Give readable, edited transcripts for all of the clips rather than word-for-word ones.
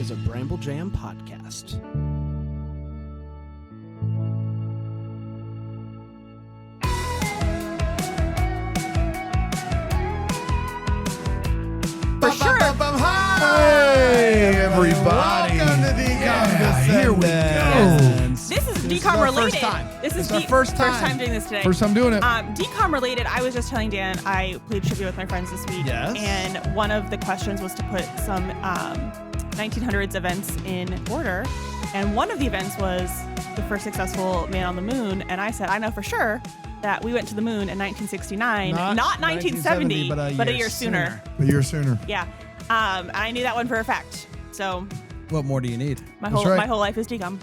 is a Bramble Jam podcast. For sure. Hey, everybody. Welcome to Decom Here we go. This is Decom related. This is our first time. First time doing this today. First time doing it. Decom related. I was just telling Dan I played trivia with my friends this week. Yes. And one of the questions was to put some 1900s events in order. And one of the events was the first successful man on the moon. And I said, I know for sure that we went to the moon in 1969, not 1970, but a year sooner. A year sooner. Yeah. And I knew that one for a fact. So What more do you need? my That's whole right. my whole life is Decom.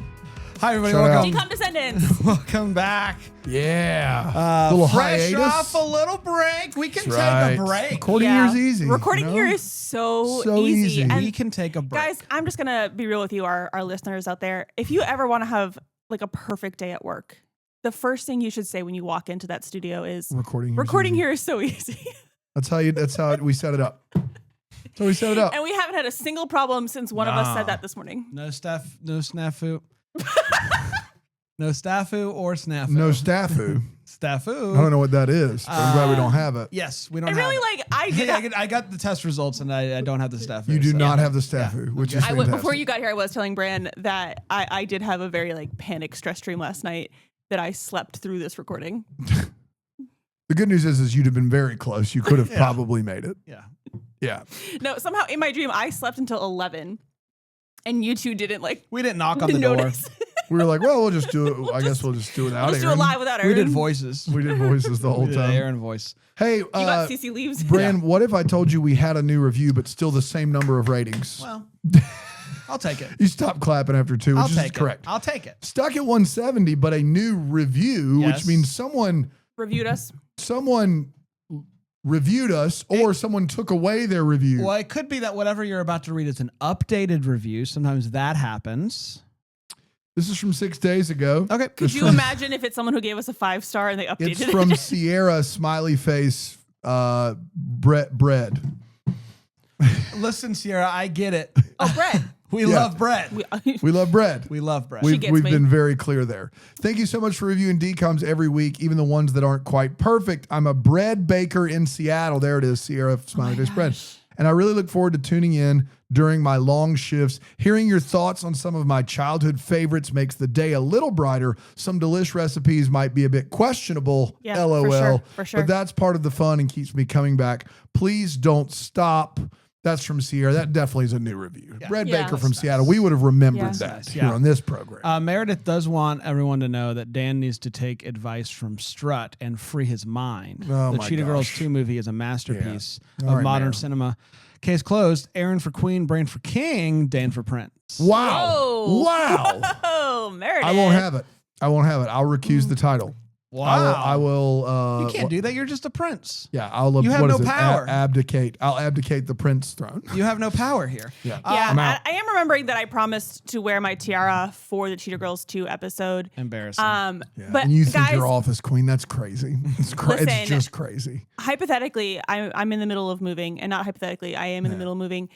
Hi, everybody. Shout Welcome. Decom descendants. Welcome back. Yeah. Little Fresh hiatus. off a little break. We can That's take right. a break. Recording here is easy. Recording you know? here is so easy. And We can take a break. guys, I'm just gonna be real with you, our listeners out there. If you ever want to have like a perfect day at work, the first thing you should say when you walk into that studio is Recording here is so easy. That's how we set it up. That's how we set it up. And we haven't had a single problem since one of us said that this morning. No snafu. No staffu or snafu. No staffu. Staffu. I don't know what that is. But I'm glad we don't have it. Yes, we don't I have really it. like I did. I got the test results and I don't have the staffu. You do so- not have the staffu, which is fantastic. Before you got here, I was telling Bran that I did have a very like panic stress dream last night that I slept through this recording. The good news is you'd have been very close. You could have probably made it. Yeah. Yeah. No, somehow in my dream I slept until 11, and you two didn't like We didn't knock on the door. notice. We were like, well, we'll just do it. I guess we'll just do it without Let's do it Aaron. live without Aaron. We did voices. We did voices the whole We did time. Aaron voice. Hey, You got CC leaves. Bran, what if I told you we had a new review, but still the same number of ratings? Well, I'll take it. You stopped clapping after 2, which I'll is take correct. it. I'll take it. Stuck at 170, but a new review, Yes. which means someone Reviewed us. reviewed us or someone took away their review. Well, it could be that whatever you're about to read is an updated review. Sometimes that happens. This is from 6 days ago. Okay. Could you imagine if it's someone who gave us a 5-star and they updated It's from it? Sierra Smiley Face Bread. Listen, Sierra, I get it. Oh, bread. We Yeah. love bread. We love bread. We love bread. She gets We've me. been very clear there. Thank you so much for reviewing DComs every week, even the ones that aren't quite perfect. I'm a bread baker in Seattle. There it is, Sierra Smiley Face Bread. And I really look forward to tuning in during my long shifts. Hearing your thoughts on some of my childhood favorites makes the day a little brighter. Some delish recipes might be a bit questionable, Yeah, LOL. for sure. But that's part of the fun and keeps me coming back. Please don't stop. That's from Sierra. That definitely is a new review. Bread Yeah. Baker from Seattle. We would have remembered Yeah. that Yeah. here on this program. Meredith does want everyone to know that Dan needs to take advice from Strut and free his mind. Oh The my Cheetah Girls gosh. 2 movie is a masterpiece All of right, modern Mary. cinema. Case closed. Aaron for Queen, Brain for King, Dan for Prince. Wow. Whoa. Wow. Oh, Meredith. I won't have it. I'll recuse the title. Wow. I will You can't do that. You're just a prince. Yeah, I'll. You have what no is it? power. Abdicate. I'll abdicate the prince throne. You have no power here. Yeah. Yeah, I'm out. I am remembering that I promised to wear my tiara for the Cheetah Girls 2 episode. Embarrassing. Yeah. But and you think guys, you're office queen? That's crazy. It's Listen, it's just crazy. hypothetically, I'm in the middle of moving, and not hypothetically, I am in the middle of moving.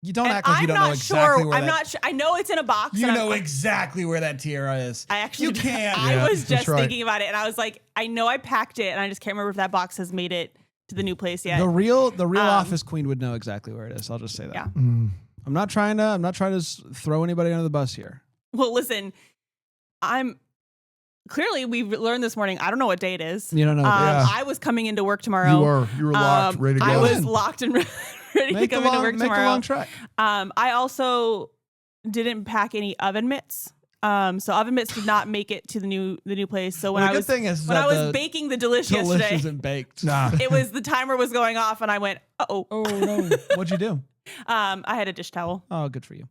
You don't And act like I'm you don't not know exactly sure. where I'm not sure. I know it's in a box. You and know I'm, exactly where that tiara is. I actually You can't. I Yeah, was that's just right. thinking about it, and I was like, I know I packed it, and I just can't remember if that box has made it to the new place yet. The real office queen would know exactly where it is. I'll just say that. Yeah. Mm. I'm not trying to throw anybody under the bus here. Well, listen, clearly we've learned this morning. I don't know what day it is. You don't know. Yeah. I was coming into work tomorrow. You were locked, ready to go. I was locked and ready to Make come the into long, work make the tomorrow. long trek. I also didn't pack any oven mitts. So oven mitts did not make it to the new place. So when Well, I the was good thing is when that I was the baking the delish Delish yesterday, isn't baked. Nah. it was the timer was going off, and I went, uh-oh. Oh no! What'd you do? I had a dish towel. Oh, good for you.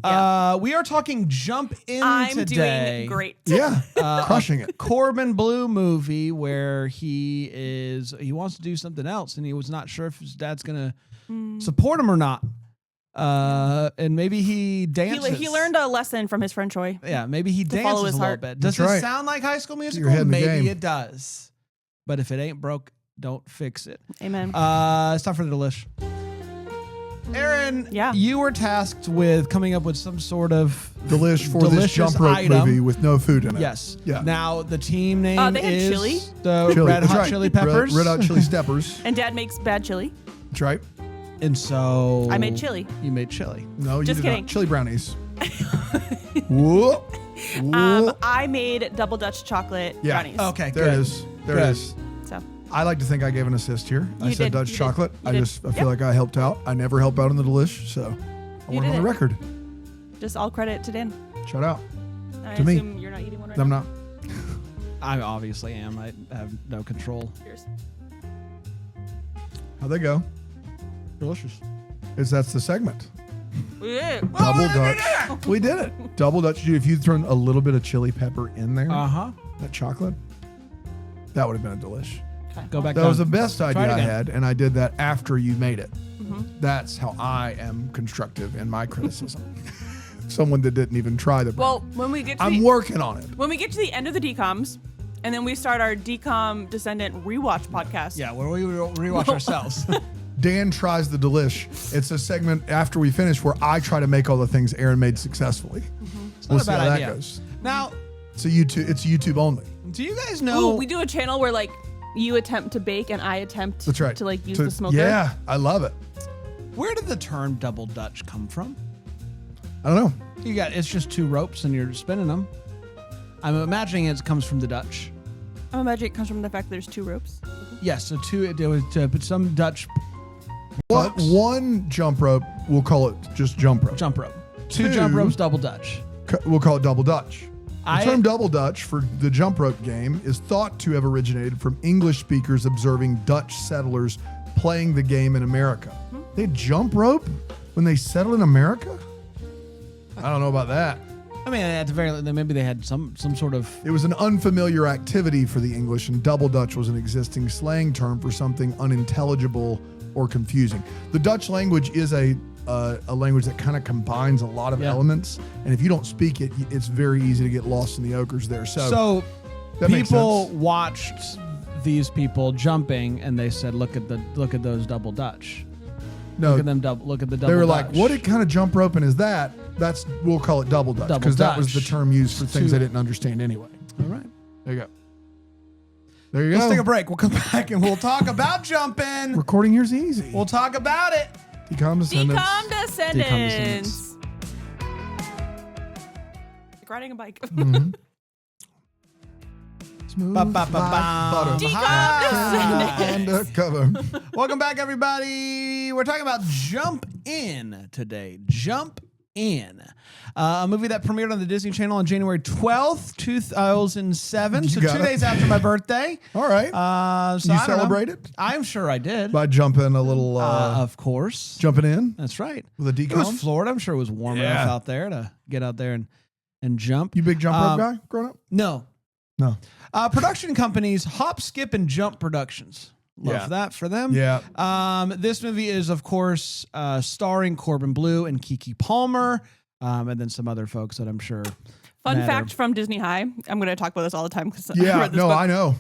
Yeah. We are talking Jump In I'm today. doing great. Yeah. Crushing it. Corbin Blue movie where he wants to do something else and he was not sure if his dad's gonna support him or not. And maybe he dances. He learned a lesson from his friend Troy. Yeah, maybe he follow dances his a little heart. bit. Does That's it right. sound like High School your Musical? head in the Maybe game. it does. But if it ain't broke, don't fix it. Amen. It's time for the delish. Aaron, Yeah. you were tasked with coming up with some sort of Delish for this delicious jump rope item. movie with no food in it. Yes. Yeah. Now the team name they had is chili? the Chili. Red That's Hot right. Chili Peppers. Red Hot Chili Steppers. And Dad makes bad chili. That's right. And so I made chili. You made chili. No, you Just did kidding. not. Chili brownies. Whoop. Whoop. I made double Dutch chocolate Yeah. brownies. Okay, There good. it is. There Good. it is. So I like to think I gave an assist here. I You said did, Dutch you did, chocolate. you I did. feel like I helped out. I never help out in the Delish, so I You want it did on the it. record. just all credit to Dan. Shout out. I To me. assume you're not eating one right I'm now. not. I obviously am. I have no control. Cheers. How'd they go? Delicious. That's the segment. We did it. Double Dutch. We did it. Double Dutch. Dude, if you thrown a little bit of chili pepper in there, Uh-huh. that chocolate, that would have been a delish. Go back That down. was the best Try idea it I again. had, and I did that after you made it. Mm-hmm. That's how I am constructive in my criticism. Someone that didn't even try the. Well, when we get to I'm the, working on it. when we get to the end of the decoms, and then we start our decom descendant rewatch podcast. Yeah, where we rewatch ourselves. Dan tries the delish. It's a segment after we finish where I try to make all the things Aaron made successfully. It's We'll not see a how bad that idea. goes. Now, It's YouTube only. do you guys know? Ooh, we do a channel where like you attempt to bake and I attempt That's right. to like use the smoker. Yeah, I love it. Where did the term double Dutch come from? I don't know. It's just two ropes and you're spinning them. I'm imagining it comes from the Dutch. I imagine it comes from the fact that there's two ropes. Yes, so there was some Dutch What folks. one jump rope? We'll call it just jump rope. Jump rope. Two Two. jump ropes, double Dutch. We'll call it double Dutch. The I- term double Dutch for the jump rope game is thought to have originated from English speakers observing Dutch settlers playing the game in America. They jump rope when they settled in America? I don't know about that. I mean, at the very least, maybe they had some sort of. It was an unfamiliar activity for the English, and double Dutch was an existing slang term for something unintelligible or confusing. The Dutch language is a language that kind of combines a lot of Yeah. elements, and if you don't speak it, it's very easy to get lost in the ochres there. So that makes people sense. watched these people jumping, and they said, "Look at those double Dutch. No, Look at them double. Look at the double." they were Dutch. like, "What kind of jump roping is that?" We'll call it double Dutch Double because that was the Dutch. term used for things Two- I didn't understand anyway. All right. There you go. There you Let's go. take a break. We'll come back and we'll talk about jumping. Recording here's easy. Oh. We'll talk about it. Decom descendants. Decom descendants. Like riding a bike. Mm-hmm. Smooth Ba, ba, ba, like ba. butter. Decom Hi. Undercover. Welcome back, everybody. We're talking about Jump In today. Jump In. A movie that premiered on the Disney Channel on January 12th, 2007. You So got 2 it. days after my birthday. All right. So You I don't know. celebrated? I'm sure I did. By jumping a little, Of course. jumping in That's right. with a It was decom. Florida. I'm sure it was warm Yeah. enough out there to get out there and jump. You big jump rope guy growing up? No. No. Production companies, Hop, Skip, and Jump Productions. Love Yeah. that for them. Yeah. This movie is, of course, starring Corbin Bleu and Keke Palmer, and then some other folks that I'm sure. Fun matter. fact from Disney High. I'm going to talk about this all the time because I Yeah. read this No, book. I know.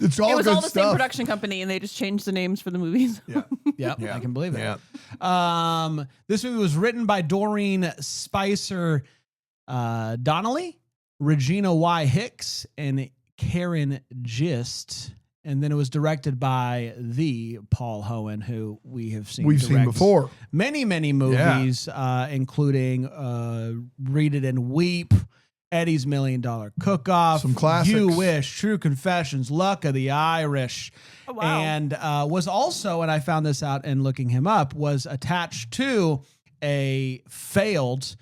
It's all It was good all the same stuff. production company, and they just changed the names for the movies. Yeah. Yep, Yeah. I can believe it. Yeah. This movie was written by Doreen Spicer Donnelly, Regina Y. Hicks, and Karen Gist. And then it was directed by the Paul Hohen, who we have seen. We've seen direct before. many movies, including Read It and Weep, Eddie's $1 Million Cook-Off, Some classics. You Wish, True Confessions, Luck of the Irish, Oh, wow. and was also, and I found this out in looking him up, was attached to a failed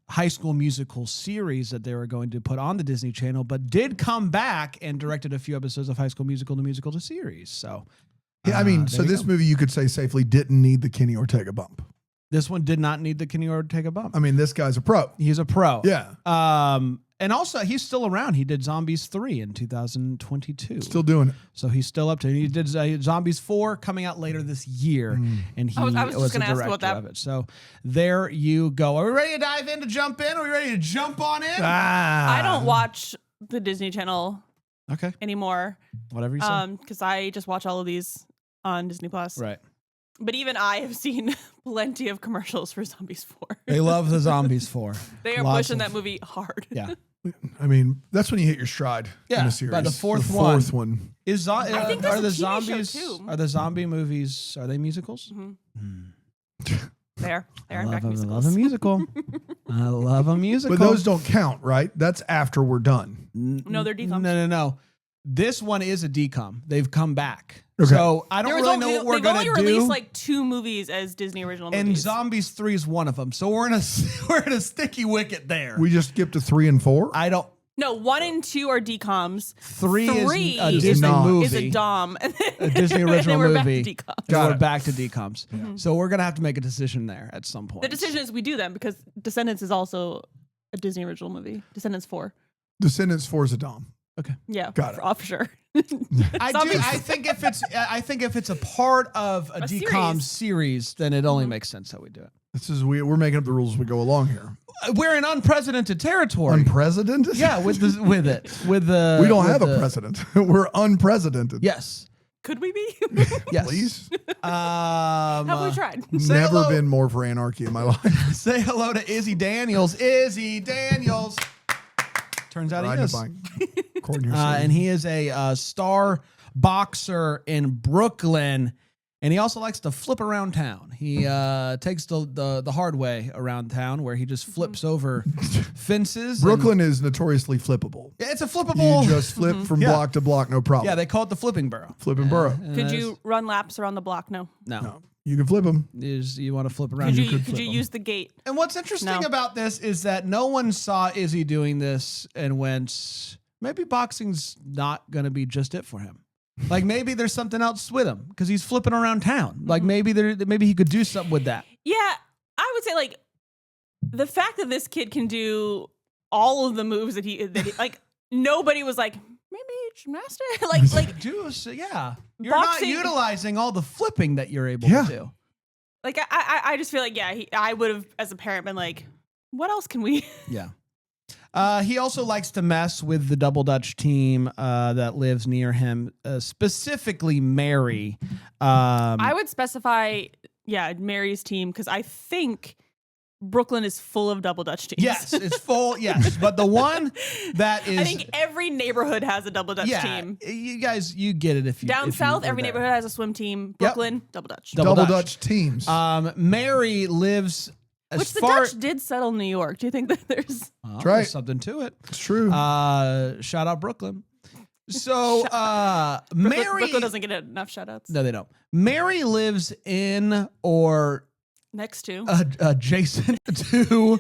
High School Musical series that they were going to put on the Disney Channel, but did come back and directed a few episodes of High School Musical, the musical to series. So, Yeah, I mean, there so you this go. movie you could say safely didn't need the Kenny Ortega bump. This one did not need the Kenny Ortega bump. I mean, this guy's a pro. He's a pro. Yeah. And also he's still around. He did Zombies 3 in 2022. Still doing it. So he's still up to it. He did Zombies 4 coming out later this year. And he I was just was the gonna ask director about that. of it. So there you go. Are we ready to dive in to jump in? Are we ready to jump on in? I don't watch the Disney Channel Okay. anymore Whatever you say. because I just watch all of these on Disney Plus. Right. But even I have seen plenty of commercials for Zombies 4. They love the Zombies 4. They are Lots pushing of- that movie hard. Yeah. I mean, that's when you hit your stride in Yeah, a series. but the fourth one. Is I think there's are a the TV show, zombies too. are the zombie movies are they musicals? They're in fact I musicals. love a musical. I love a musical. But those don't count, right? That's after we're done. No, they're decoms. No. This one is a decom. They've come back. Okay. So I don't There was really only, know what we're they've going only to do. released like 2 movies as Disney original and movies. Zombies 3 is one of them. So we're in a sticky wicket there. We just skipped to 3 and 4. I don't. No, 1 and 2 are decoms. 3 Three is a is Disney not. movie. Is a dom. A Disney original and then we're movie. back to decoms. And Got we're it. back to decoms. So we're gonna have to make a decision there at some point. The decision is we do them because Descendants is also a Disney original movie. Descendants 4. Descendants 4 is a dom. Yeah, Got it. for sure. I think if it's a part of a decom series, then it only makes sense that we do it. This is we're making up the rules as we go along here. We're in unprecedented territory. Unprecedented? Yeah, with the We don't have a president. We're unprecedented. Yes. Could we be? Yes. Please. Have we tried? Say Never hello. been more for anarchy in my life. Say hello to Izzy Daniels. Izzy Daniels. Turns out Riding he a is. bike. According to your And he is a star boxer in Brooklyn. And he also likes to flip around town. He takes the hard way around town where he just flips over fences. Brooklyn is notoriously flippable. Yeah, it's a flippable. You just flip from block to block, no problem. Yeah, they call it the flipping borough. Flipping borough. Could you run laps around the block? No. No. No, you can flip them. You want to flip around. Could you flip 'em. use the gate? And what's interesting No. about this is that no one saw Izzy doing this and went, maybe boxing's not going to be just it for him. Like maybe there's something else with him because he's flipping around town. Like maybe he could do something with that. Yeah, I would say like the fact that this kid can do all of the moves that he like nobody was like maybe gymnastics like Yeah, you're Boxing- not utilizing all the flipping that you're able Yeah. to do. like I just feel like I would have as a parent been like, what else can we? Yeah. He also likes to mess with the Double Dutch team that lives near him, specifically Mary. I would specify Mary's team because I think Brooklyn is full of Double Dutch teams. Yes, it's full. Yes, but the one that is, I think every neighborhood has a Double Dutch team. You guys, you get it if you Down if you south, were every there. neighborhood has a swim team. Brooklyn, Double Dutch. Double Double Dutch. Dutch teams. Mary lives as Which the far. Dutch did settle New York. Do you think that there's Well, That's right. there's something to it. it's true. Shout out Brooklyn. So Mary Brooklyn doesn't get enough shout outs. No, they don't. Mary lives in or Next to. adjacent to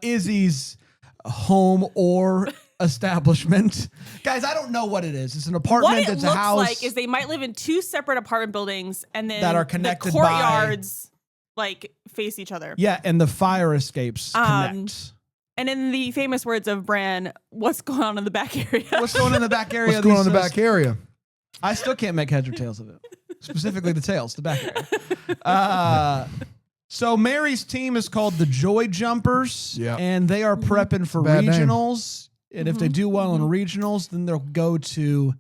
Izzy's home or establishment. Guys, I don't know what it is. It's an apartment. What it It's looks a house. like is they might live in 2 separate apartment buildings and then That are connected the by- courtyards like face each other. Yeah, and the fire escapes connect. And in the famous words of Bran, what's going on in the back area? What's going on in the back area? What's going on in the These, back area? I still can't make heads or tails of it. Specifically the tails, the back area. So Mary's team is called the Joy Jumpers, Yeah. and they are prepping for Bad name. regionals. And if they do well in regionals, then they'll go to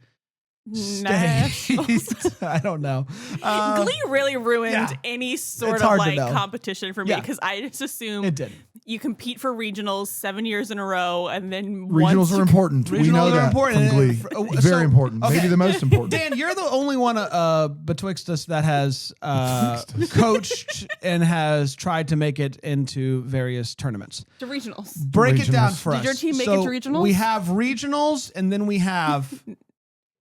Nationals. state. I don't know. Glee really ruined yeah. any sort It's of hard to like know. competition for me Yeah. because I just assume It did. you compete for regionals 7 years in a row and then Regionals once are you important. We know Regionals are that important. from Glee. So- Very important. okay. Maybe the most important. Dan, you're the only one betwixt us that has coached and has tried to make it into various tournaments. to regionals. Break it down Regionals. for Did us. your team make it to regionals? We have regionals, and then we have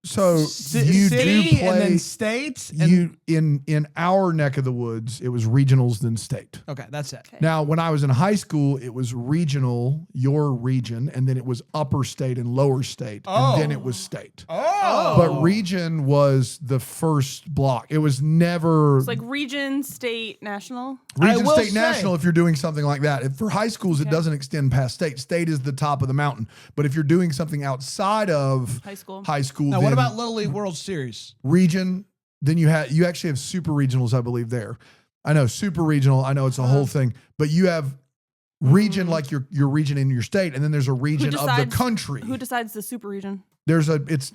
So city, you do and play. then state. And, You in our neck of the woods, it was regionals then state. okay, that's it. Okay. Now, when I was in high school, it was regional, your region, and then it was upper state and lower state, and then it was state. Oh, But region was the first block. It was never It's like region, state, national. region, will state, say- national. If you're doing something like that, for high schools, it doesn't extend past state. State is the top of the mountain. But if you're doing something outside of High school. now then what about Little League World Series? region? Then you actually have super regionals, I believe. There, I know super regional. I know it's a whole thing, but you have region like your region in your state, and then there's a region of the decides- country. Who decides the super region? There's it's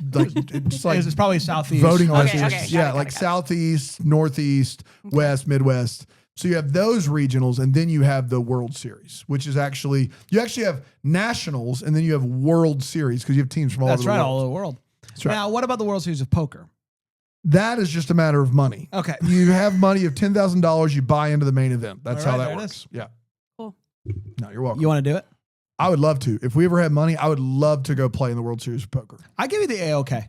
like It's probably southeast. voting Okay, lists. okay, Yeah, got it, like got it. southeast, northeast, west, midwest. So you have those regionals, and then you have the World Series, which is actually you have nationals, and then you have World Series because you have teams from all That's over the right, world. all over the world. That's right. Now, what about the World Series of Poker? That is just a matter of money. Okay. You have money of $10,000, you buy into the main event. That's All how right, that there it works. is. Yeah. Cool. No, you're welcome. You want to do it? I would love to. If we ever had money, I would love to go play in the World Series of Poker. I give you the AOK.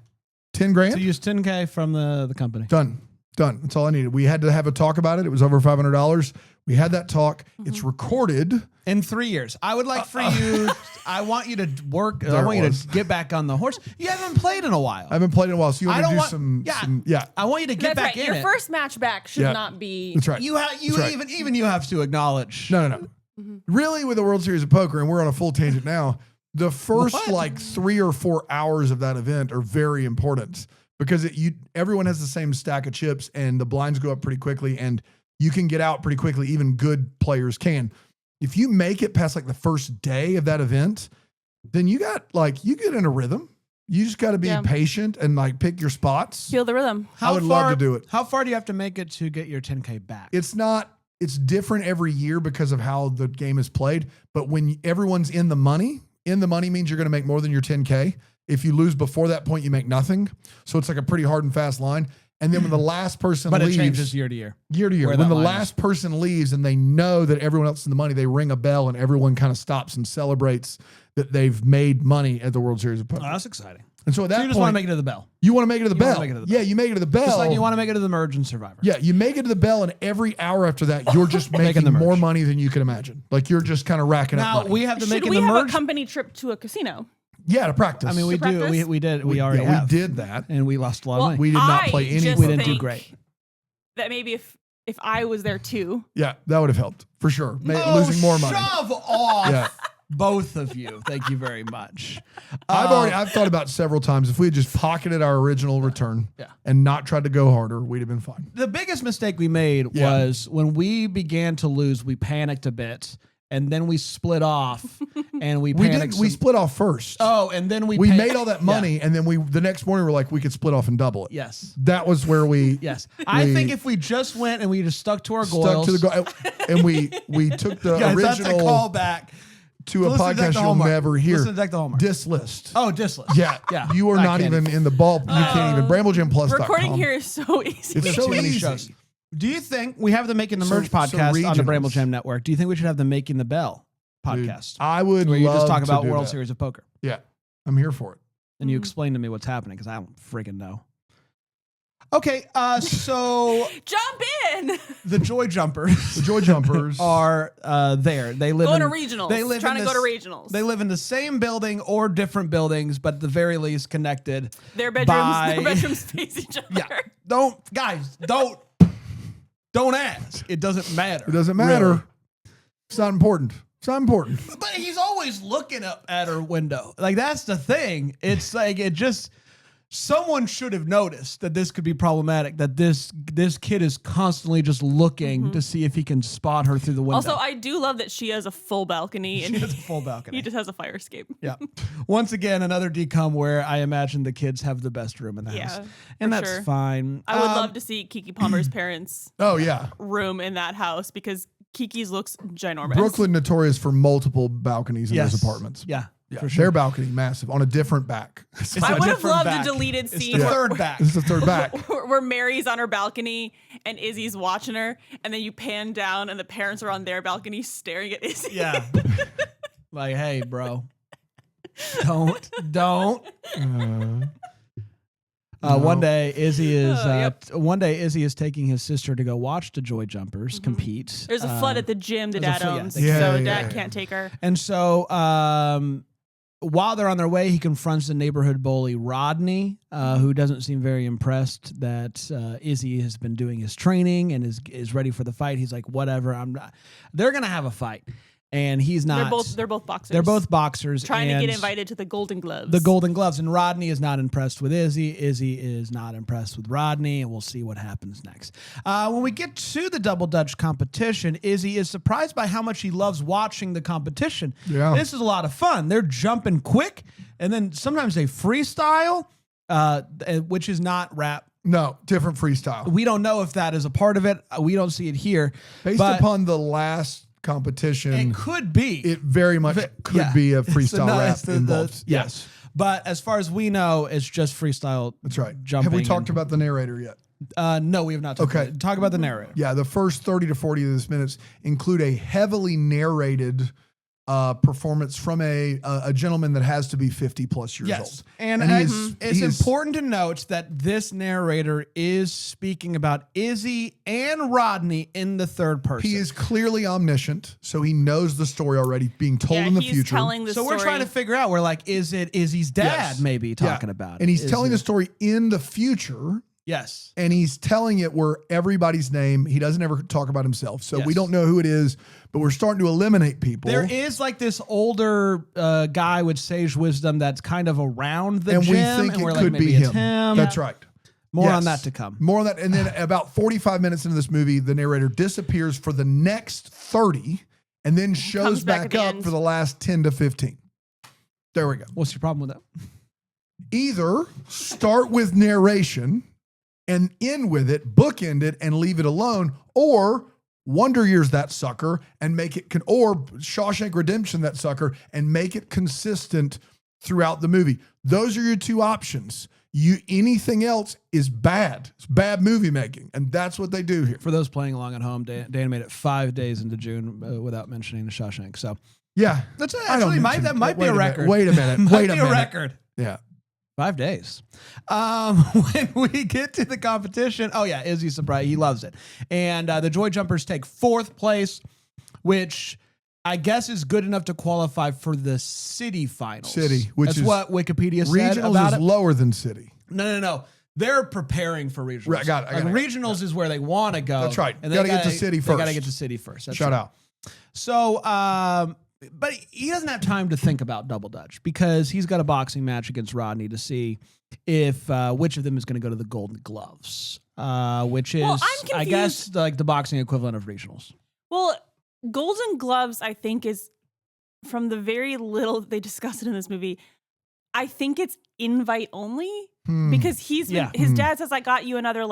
10 grand? So use 10K from the company. Done. That's all I needed. We had to have a talk about it. It was over $500. We had that talk. It's recorded. In 3 years. I would like for you, I want you to work, I There want it you was. to get back on the horse. You haven't played in a while. I haven't played in a while, so you I want to don't do want- some, yeah. yeah. I want you to get That's back right. in Your it. first match back should Yeah. not be. That's right. You That's right. even you have to acknowledge. No. Really, with the World Series of Poker, and we're on a full tangent now, the first What? like 3 or 4 hours of that event are very important because everyone has the same stack of chips and the blinds go up pretty quickly and you can get out pretty quickly. Even good players can. If you make it past like the first day of that event, then you get in a rhythm. You just got to be Yeah. patient and like pick your spots. Feel the rhythm. I would love to do it. How far do you have to make it to get your 10K back? It's different every year because of how the game is played. But when everyone's in the money means you're going to make more than your 10K. If you lose before that point, you make nothing. So it's like a pretty hard and fast line. And then when the last person but leaves, it changes year to year. year to year, where when that the line last person leaves and they know that everyone else is in the money, they ring a bell and everyone kind of stops and celebrates that they've made money at the World Series of Poker. Oh, that's exciting. And so at that So you just want to point, make it to the bell. you want to make it to the You wanna bell. make it to the Yeah, you make it to the bell. Just like you want to make it to the Merge and Survivor. Yeah, you make it to the bell, and every hour after that, you're just Making making the more merge. money than you can imagine. Like you're just kind of racking up Now money. we have to make Should it we the have Merge. a company trip to a casino? Yeah, to practice. I mean, we To do. practice? We did. We already we have. did that. And we lost a lot of money. We did not I play any. just We didn't do think great. That maybe if I was there too. Yeah, that would have helped for sure. Oh, Losing more money. Shove off. Yeah. Both of you. Thank you very much. I've thought about several times if we had just pocketed our original return Yeah. and not tried to go harder, we'd have been fine. The biggest mistake we made Yeah. was when we began to lose, we panicked a bit and then we split off and we We panicked. did. We some- split off first. Oh, and then we Made all that money, and then the next morning we're like, we could split off and double it. Yes. That was where we Yes. I we think if we just went and we just stuck to our stuck goals. to the goal, and we took the Guys, that's a original callback to a Listen to Deck podcast the you'll Hallmark. never hear. Listen to Deck the Hallmark. Dislist. Oh, disless. Yeah, Yeah. You are I not can't even in the ball. You can't even. BrambleGymPlus.com. Recording here is so easy. It's We have so too many easy. shows. Do you think we have the Making the So- Merge so podcast on the regionals. Bramble Jam Network? Do you think we should have the Making the Bell Dude, podcast? I would where you just love talk to about do World that. Series of Poker Yeah, I'm here for it. and you explain to me what's happening because I don't friggin' know. Okay, so Jump in. the Joy Jumpers The Joy Jumpers are there. They live Going to in regionals. They live Trying in to go to this- regionals. They live in the same building or different buildings, but at the very least connected. Their bedrooms. by- Their bedrooms face each other. Yeah, don't ask. It doesn't matter. It doesn't matter. really. It's not important. It's not important. But he's always looking up at her window. Like that's the thing. It's like it just someone should have noticed that this could be problematic. That this kid is constantly just looking to see if he can spot her through the window. Also, I do love that she has a full balcony and She has a full balcony. he just has a fire escape. Yeah. Once again, another decom where I imagine the kids have the best room in the Yeah, house, and for that's sure. fine. I would love to see Kiki Palmer's parents' Oh yeah, room in that house because Kiki's looks ginormous. Brooklyn notorious for multiple balconies in those apartments. Yeah, Yeah, for sure. their balcony massive on a different back. It's I a would have different loved back. a deleted It's scene the where- third back. This is the third back. where Mary's on her balcony and Izzy's watching her, and then you pan down and the parents are on their balcony staring at Izzy. Yeah. Like, hey, bro. Don't. One day Izzy is taking his sister to go watch the Joy Jumpers compete. There's a flood at the gym the there's a dad flood, owns, yes. Yeah, so yeah, dad yeah. can't take her. And so while they're on their way, he confronts the neighborhood bully, Rodney, who doesn't seem very impressed that Izzy has been doing his training and is ready for the fight. He's like, whatever, I'm not. They're going to have a fight. and he's not. They're both boxers. They're both boxers trying to and get invited to the Golden Gloves. The Golden Gloves, and Rodney is not impressed with Izzy. Izzy is not impressed with Rodney, and we'll see what happens next. When we get to the Double Dutch competition, Izzy is surprised by how much he loves watching the competition. Yeah. This is a lot of fun. They're jumping quick, and then sometimes they freestyle, which is not rap. No, different freestyle. We don't know if that is a part of it. We don't see it here. Based upon the last competition, it could be. It very much could be a freestyle rap involved. Yes. But as far as we know, it's just freestyle. That's right. Jumping. Have we talked about the narrator yet? No, we have not. Talk about the narrator. Yeah, the first 30 to 40 of this minutes include a heavily narrated performance from a gentleman that has to be 50 plus years old. And it's important to note that this narrator is speaking about Izzy and Rodney in the third person. He is clearly omniscient, so he knows the story already being told in the future. Telling the so story. We're trying to figure out, is it Izzy's dad maybe talking about it? And he's telling the story in the future. Yes. And he's telling it where everybody's name, he doesn't ever talk about himself. So we don't know who it is, but we're starting to eliminate people. There is like this older guy with sage wisdom that's kind of around the and gym. We think and we're it like, could maybe be it's him. That's right. More on that to come. More on that. And then about 45 minutes into this movie, the narrator disappears for the next 30 and then shows back up for the last 10 to 15. There we go. What's your problem with that? Either start with narration and end with it, bookend it, and leave it alone, or Wonder Years that sucker and make it, or Shawshank Redemption that sucker and make it consistent throughout the movie. Those are your two options. Anything else is bad. It's bad movie making, and that's what they do here. For those playing along at home, Dana made it 5 days into June without mentioning the Shawshank. So yeah, that's actually that might be a record. Wait a minute. Wait a minute. Record. Yeah. 5 days. When we get to the competition, Izzy's surprised. He loves it. And the Joy Jumpers take 4th place, which I guess is good enough to qualify for the city finals. Which is what Wikipedia said regionals about is lower than city. No. They're preparing for regionals. Right, got it. Regionals is where they want to go. That's right. And they got to get to city first. They got to get to city first. That's Shout out. So, but he doesn't have time to think about Double Dutch because he's got a boxing match against Rodney to see if which of them is going to go to the Golden Gloves, which is, I guess, like the boxing equivalent of regionals. Well, Golden Gloves, I think, is from the very little they discuss it in this movie. I think it's invite only because his dad says, "I got you another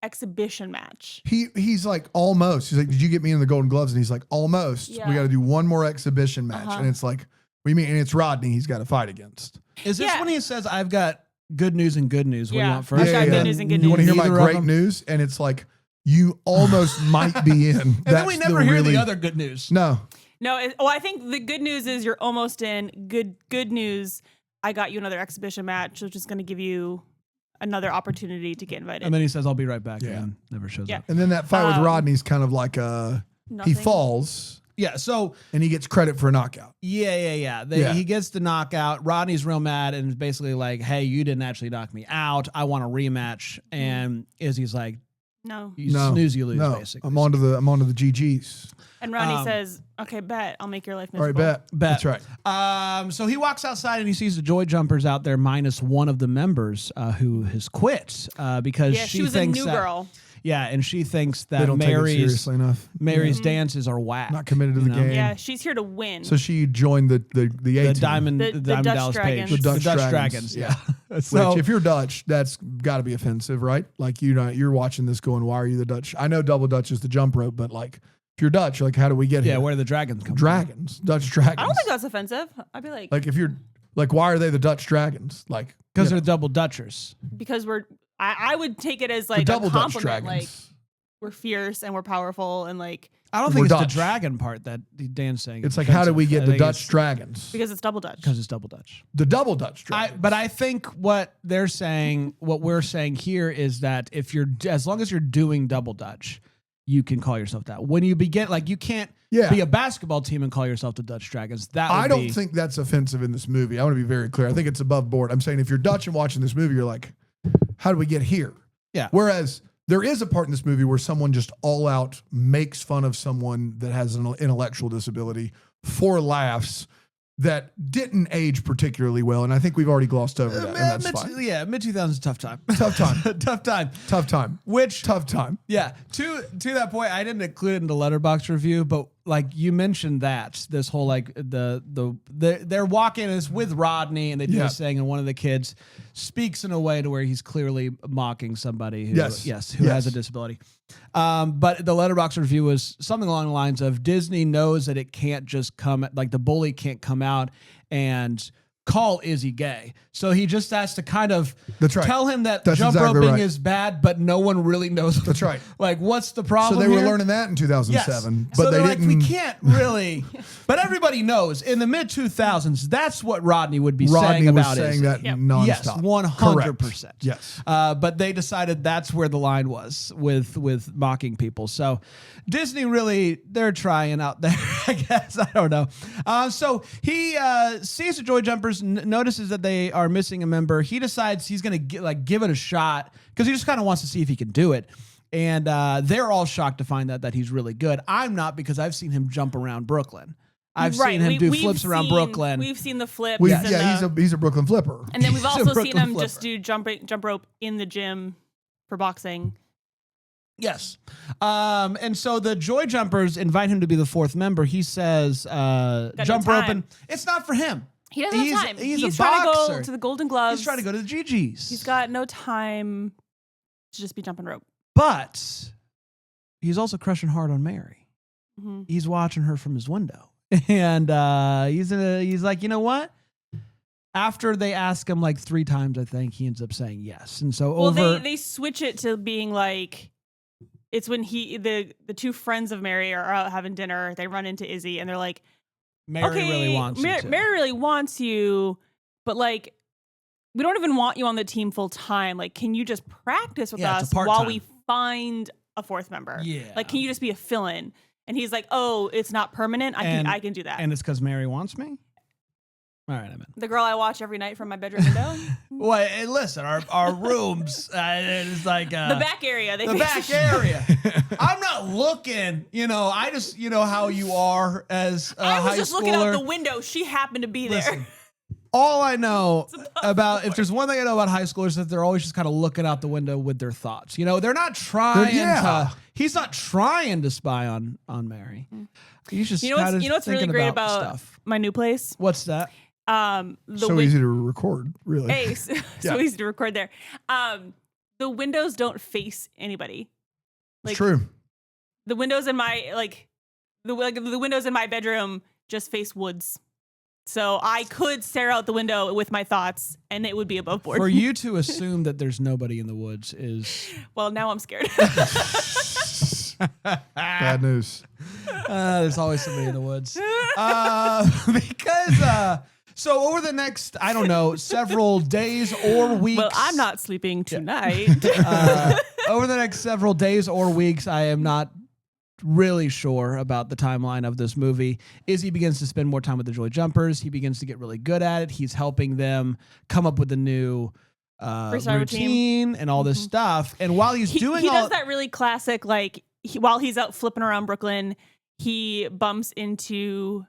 exhibition match." He's like, almost. He's like, "Did you get me in the Golden Gloves?" And he's like, "Almost. We got to do one more exhibition match." And it's like, "We mean?" And it's Rodney he's got to fight against. Is this when he says, "I've got good news and good news"? What do you want first? I've got good news and good news. You want to hear my great news? And it's like, you almost might be in. And then we never hear the other good news. No. I think the good news is you're almost in. Good news. I got you another exhibition match, which is going to give you another opportunity to get invited. And then he says, "I'll be right back." And never shows up. And then that fight with Rodney's kind of like he falls. Yeah. So and he gets credit for a knockout. Yeah. He gets the knockout. Rodney's real mad and is basically like, "Hey, you didn't actually knock me out. I want a rematch." And Izzy's like, "No, you snooze, you lose." Basically, I'm onto the GGs. And Rodney says, "Okay, bet. I'll make your life miserable." All right, bet. That's right. So he walks outside and he sees the Joy Jumpers out there minus one of the members who has quit because she was thinks a new girl. Yeah, and she thinks that they don't take it seriously enough. Mary's dances are whack. Not committed to the game. Yeah, she's here to win. So she joined the Diamond Dallas Dragons. Page. The Dutch Dragons. Yeah. So, which, if you're Dutch, that's got to be offensive, right? Like you're watching this going, "Why are you the Dutch?" I know Double Dutch is the jump rope, but if you're Dutch, how do we get here? Yeah, where do the dragons come from? Dutch dragons. I don't think that's offensive. I'd be like, if you're why are they the Dutch dragons? Because they're Double Dutchers. Because I would take it as the double a Dutch compliment. dragons. We're fierce and we're powerful and I don't think it's Dutch. the dragon part that Dan's saying. It's how do we get the Dutch dragons? Because it's Double Dutch. Because it's Double Dutch. The Double Dutch dragons. But I think what we're saying here is that as long as you're doing Double Dutch, you can call yourself that. When you begin, you can't be a basketball team and call yourself the Dutch Dragons. I don't think that's offensive in this movie. I want to be very clear. I think it's above board. I'm saying if you're Dutch and watching this movie, you're like, how do we get here? Yeah. Whereas there is a part in this movie where someone just all out makes fun of someone that has an intellectual disability for laughs that didn't age particularly well, and I think we've already glossed over that, and that's fine. Yeah, mid-2000s is a tough time. Tough time. Tough time. Tough time. Which Tough time. Yeah, to that point, I didn't include it in the Letterboxd review, but like you mentioned that this whole like they're walking is with Rodney, and they do this thing, and one of the kids speaks in a way to where he's clearly mocking somebody who who has a disability. But the Letterboxd review was something along the lines of Disney knows that it can't just come, like the bully can't come out and call Izzy gay. So he just has to kind of tell him that jump roping is bad, but no one really knows. That's right. Like, what's the problem? So they here? were learning that in 2007, Yes. but so they like, didn't. we can't really. But everybody knows in the mid 2000s, that's what Rodney would be saying about it. Rodney was saying that nonstop. Yes, 100%. Yes. But they decided that's where the line was with mocking people. So Disney really, they're trying out there, I guess. I don't know. So he sees the Joy Jumpers, notices that they are missing a member. He decides he's going to give it a shot because he just kind of wants to see if he can do it. And they're all shocked to find that he's really good. I'm not, because I've seen him jump around Brooklyn. I've seen him do flips around Brooklyn. We've seen the flips. He's a Brooklyn flipper. And then we've also seen him just do jump rope in the gym for boxing. Yes. And so the Joy Jumpers invite him to be the fourth member. He says, jump roping. It's not for him. He doesn't have time. He's a trying boxer. to go to the Golden Gloves. He's trying to go to the GGs. He's got no time to just be jumping rope. But he's also crushing hard on Mary. Mm-hmm. He's watching her from his window. And he's like, you know what? After they ask him like 3 times, I think he ends up saying yes. And so they switch it to being like, it's when the 2 friends of Mary are out having dinner. They run into Izzy and they're like, Mary really wants you. Mary really wants you, but like, we don't even want you on the team full time. Like, can you just practice with us while we find a 4th member? Yeah. Like, can you just be a fill-in? And he's like, oh, it's not permanent. I can do that. And it's because Mary wants me? All right, I'm in. The girl I watch every night from my bedroom window. Well, hey, listen, our rooms, it's like... the back area. The back area. I'm not looking, I just, how you are as a high schooler. I was just looking out the window. She happened to be there. All I know about, if there's one thing I know about high schoolers, is that they're always just kind of looking out the window with their thoughts. They're not trying to... He's not trying to spy on Mary. He's just what's really great about my new place? What's that? Easy to record, really. Hey, so easy to record there. The windows don't face anybody. Like, it's true. The windows in my the windows in my bedroom just face woods. So I could stare out the window with my thoughts, and it would be above board. For you to assume that there's nobody in the woods is... Well, now I'm scared. Bad news. There's always somebody in the woods. Because... So over the next, I don't know, several days or weeks. Well, I'm not sleeping tonight. Over the next several days or weeks, I am not really sure about the timeline of this movie. Izzy begins to spend more time with the Joy Jumpers. He begins to get really good at it. He's helping them come up with a new routine and all this stuff. And while he does that really classic, while he's out flipping around Brooklyn, he bumps into...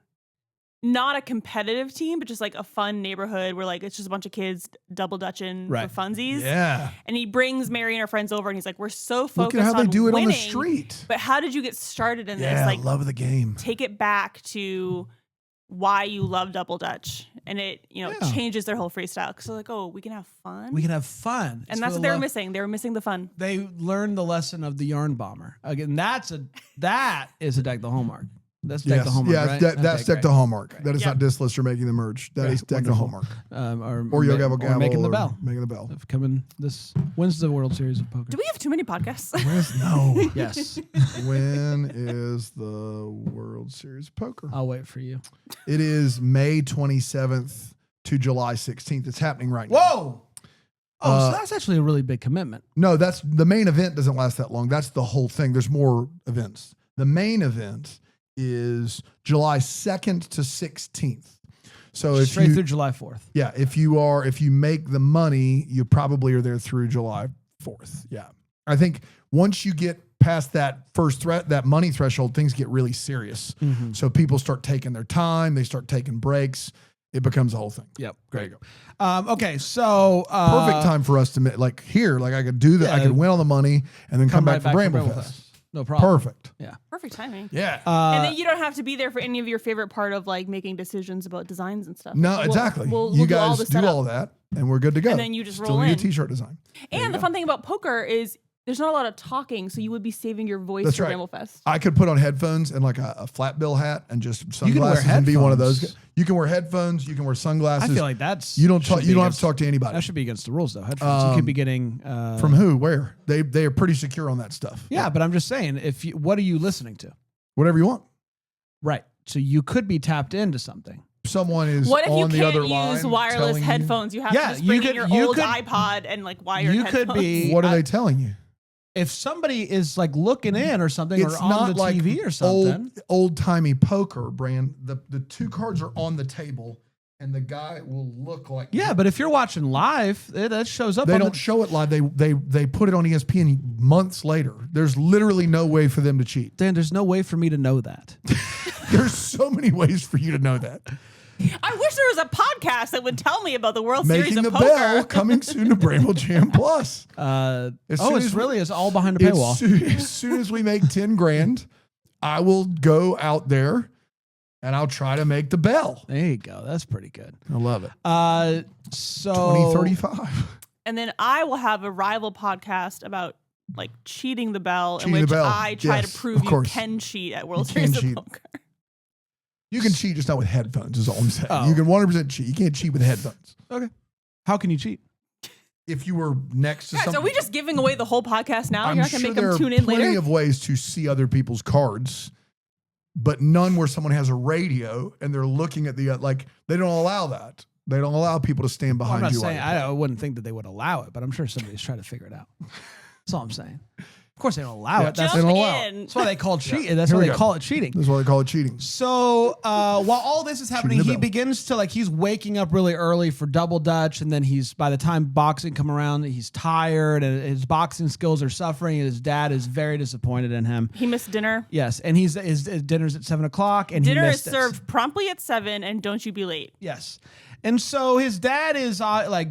not a competitive team, but just like a fun neighborhood where it's just a bunch of kids double dutching for funsies. Yeah. And he brings Mary and her friends over and he's like, we're so focused on Look at how they do it winning, on the street. But how did you get started in this? Yeah, love the game. Take it back to why you love double dutch. And it, changes their whole freestyle. Because they're like, oh, we can have fun. We can have fun. And that's what they were missing. They were missing the fun. They learned the lesson of the yarn bomber. Again, that is a Deck the Hallmark. That's Deck the Hallmark, right? That's Deck the Hallmark. Right. That is not Diss Lister making the merge. That is Deck the Hallmark. Or Yo Gabble Gabble. Making the Bell. Making the Bell. When's the World Series of Poker? Do we have too many podcasts? No. Yes. When is the World Series of Poker? I'll wait for you. It is May 27th to July 16th. It's happening right now. Whoa! So that's actually a really big commitment. No, that's the main event doesn't last that long. That's the whole thing. There's more events. The main event is July 2nd to 16th. So straight through July 4th. Yeah, if you make the money, you probably are there through July 4th. Yeah. I think once you get past that first that money threshold, things get really serious. Mm-hmm. So people start taking their time. They start taking breaks. It becomes a whole thing. Yep. There you Great. go. Okay. So Perfect time for us to like here. Like I could do that. I could win all the money and then come back for Bramble Fest. No problem. Perfect. Yeah. Perfect timing. Yeah. And then you don't have to be there for any of your favorite part of like making decisions about designs and stuff. No, exactly. We'll You do all guys the do setup. all that, and we're good to go. And then you just Still roll need in. a t-shirt design. And the fun thing about poker is there's not a lot of talking, so you would be saving your voice That's for right. Bramble Fest. I could put on headphones and like a flat bill hat and just can wear sunglasses and be one of those. headphones. You can wear headphones. You can wear sunglasses. I feel like that's you don't should talk. be You don't have to against- talk to anybody. That should be against the rules, though. Headphones. You could be getting From who? Where? They are pretty secure on that stuff. Yeah, but I'm just saying, what are you listening to? Whatever you want. Right. So you could be tapped into something. Someone is What if you on the other can't line use wireless telling headphones? You have Yeah, to just you bring could- in your you old could- iPod and like wired You headphones. could be. You. What are they telling you? If somebody is like looking in or something, It's or on not the like TV or something. old timey poker, Brand. The two cards are on the table, and the guy will look like. Yeah, but if you're watching live, that shows up. They on don't the, show it live. They put it on ESPN months later. There's literally no way for them to cheat. Dan, there's no way for me to know that. There's so many ways for you to know that. I wish there was a podcast that would tell me about the World Series Making of the Poker. bell coming soon to Bramble Jam Plus. As soon It's as we- really is all behind a paywall. As soon as we make 10 grand, I will go out there and I'll try to make the bell. There you go. That's pretty good. I love it. So 2035. And then I will have a rival podcast about like cheating the bell, Cheating in which the bell. I try Yes, to prove of you course. can cheat at World You can Series of cheat. Poker. You can cheat, just not with headphones, is all I'm saying. Oh. You can 100% cheat. You can't cheat with headphones. Okay. How can you cheat? If you were next to Guys, something. are we just giving away the whole podcast now? I'm You're not going to sure make there them are tune in plenty later? of ways to see other people's cards, but none where someone has a radio and they're looking at the, like, they don't allow that. They don't allow people to stand Well, I'm behind not you. saying while you I wouldn't think that they would allow it, but I'm sure somebody's trying to figure it out. That's all I'm saying. Of course, they don't allow Yeah, it. That's, they Jump don't allow it. in. that's why they call it cheating. That's Here why we they go. call it cheating. That's why they call it cheating. So while all this is happening, the he bell. begins to he's waking up really early for double dutch, and then by the time boxing come around, he's tired and his boxing skills are suffering. And his dad is very disappointed in him. He missed dinner. Yes, and his dinner's at 7:00, and Dinner he is missed it. served promptly at 7, and don't you be late. Yes. And so his dad is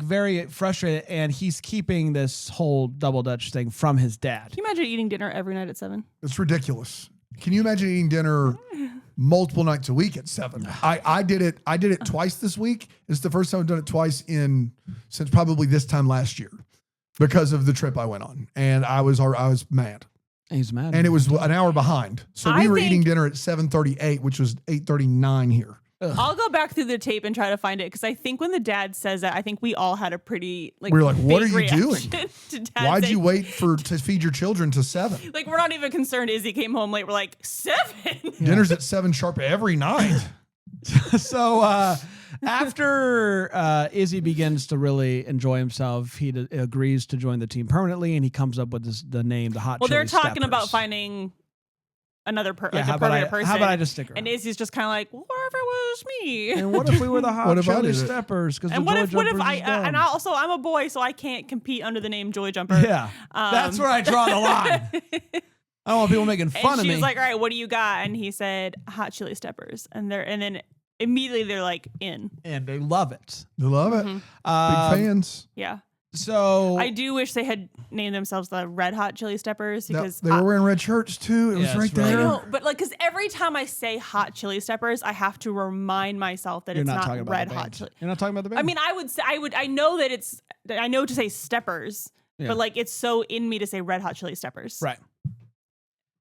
very frustrated, and he's keeping this whole double dutch thing from his dad. Can you imagine eating dinner every night at 7? It's ridiculous. Can you imagine eating dinner multiple nights a week at 7? I did it twice this week. It's the first time I've done it twice since probably this time last year because of the trip I went on. And I was mad. He's mad. And it was an hour behind. So we I were think- eating dinner at 7:38, which was 8:39 here. I'll go back through the tape and try to find it because I think when the dad says that, I think we all had a pretty We were like, "What are big you doing? reaction to Dad Why'd saying- you wait to feed your children to 7? Like, we're not even concerned Izzy came home late. We're like, 7? Dinner's at 7 sharp every night. So after Izzy begins to really enjoy himself, he agrees to join the team permanently, and he comes up with the name, the Hot Well, Chili they're talking Steppers. about finding another Yeah, like how a about permanent person. how about I just stick around? And Izzy's just kind of like, well, what if it was me? And what if we were the Hot What if I Chili did it? Steppers? Because And what if and also I'm a boy, so I can't compete under the name Joy Jumper. Yeah, that's where I draw the line. I don't want people making fun And of me. she's like, all right, what do you got? And he said, Hot Chili Steppers. And then immediately they're like, in. and they love it. They love it. Big fans. Yeah. So I do wish they had named themselves the Red Hot Chili Steppers because They were wearing red shirts too. It was Yeah, right it's really there. I know, but like, because every time I say Hot Chili Steppers, I have to remind myself that you're it's not not talking about Red the Hot band. Chili. You're not talking about the band. I mean, I know that I know to say Steppers, Yeah. but like, it's so in me to say Red Hot Chili Steppers. right.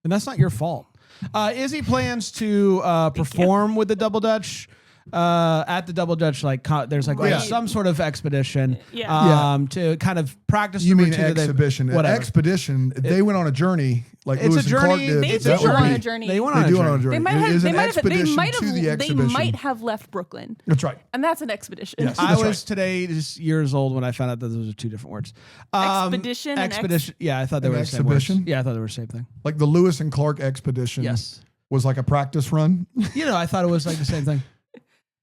And that's not your fault. Izzy plans to perform with the Double Dutch at the Double Dutch. There's Right. some sort of expedition Yeah. to kind of practice. You the mean routine that they- exhibition? Whatever. Expedition. They went on a journey like It's a Lewis and Clark journey. did. They That do would go on be- a journey. They went They on do a on a journey. journey. They might It have. is They an might have. They expedition might to the have. They exhibition. might have left Brooklyn, That's right. and that's an expedition. Yes. I That's was right. today just years old when I found out that those are two different words. Expedition and Expedition. Yeah, I thought they An were the same words. exhibition? Yeah, I thought they were the same thing. Like the Lewis and Clark expedition. Yes. Was like a practice run. I thought it was like the same thing.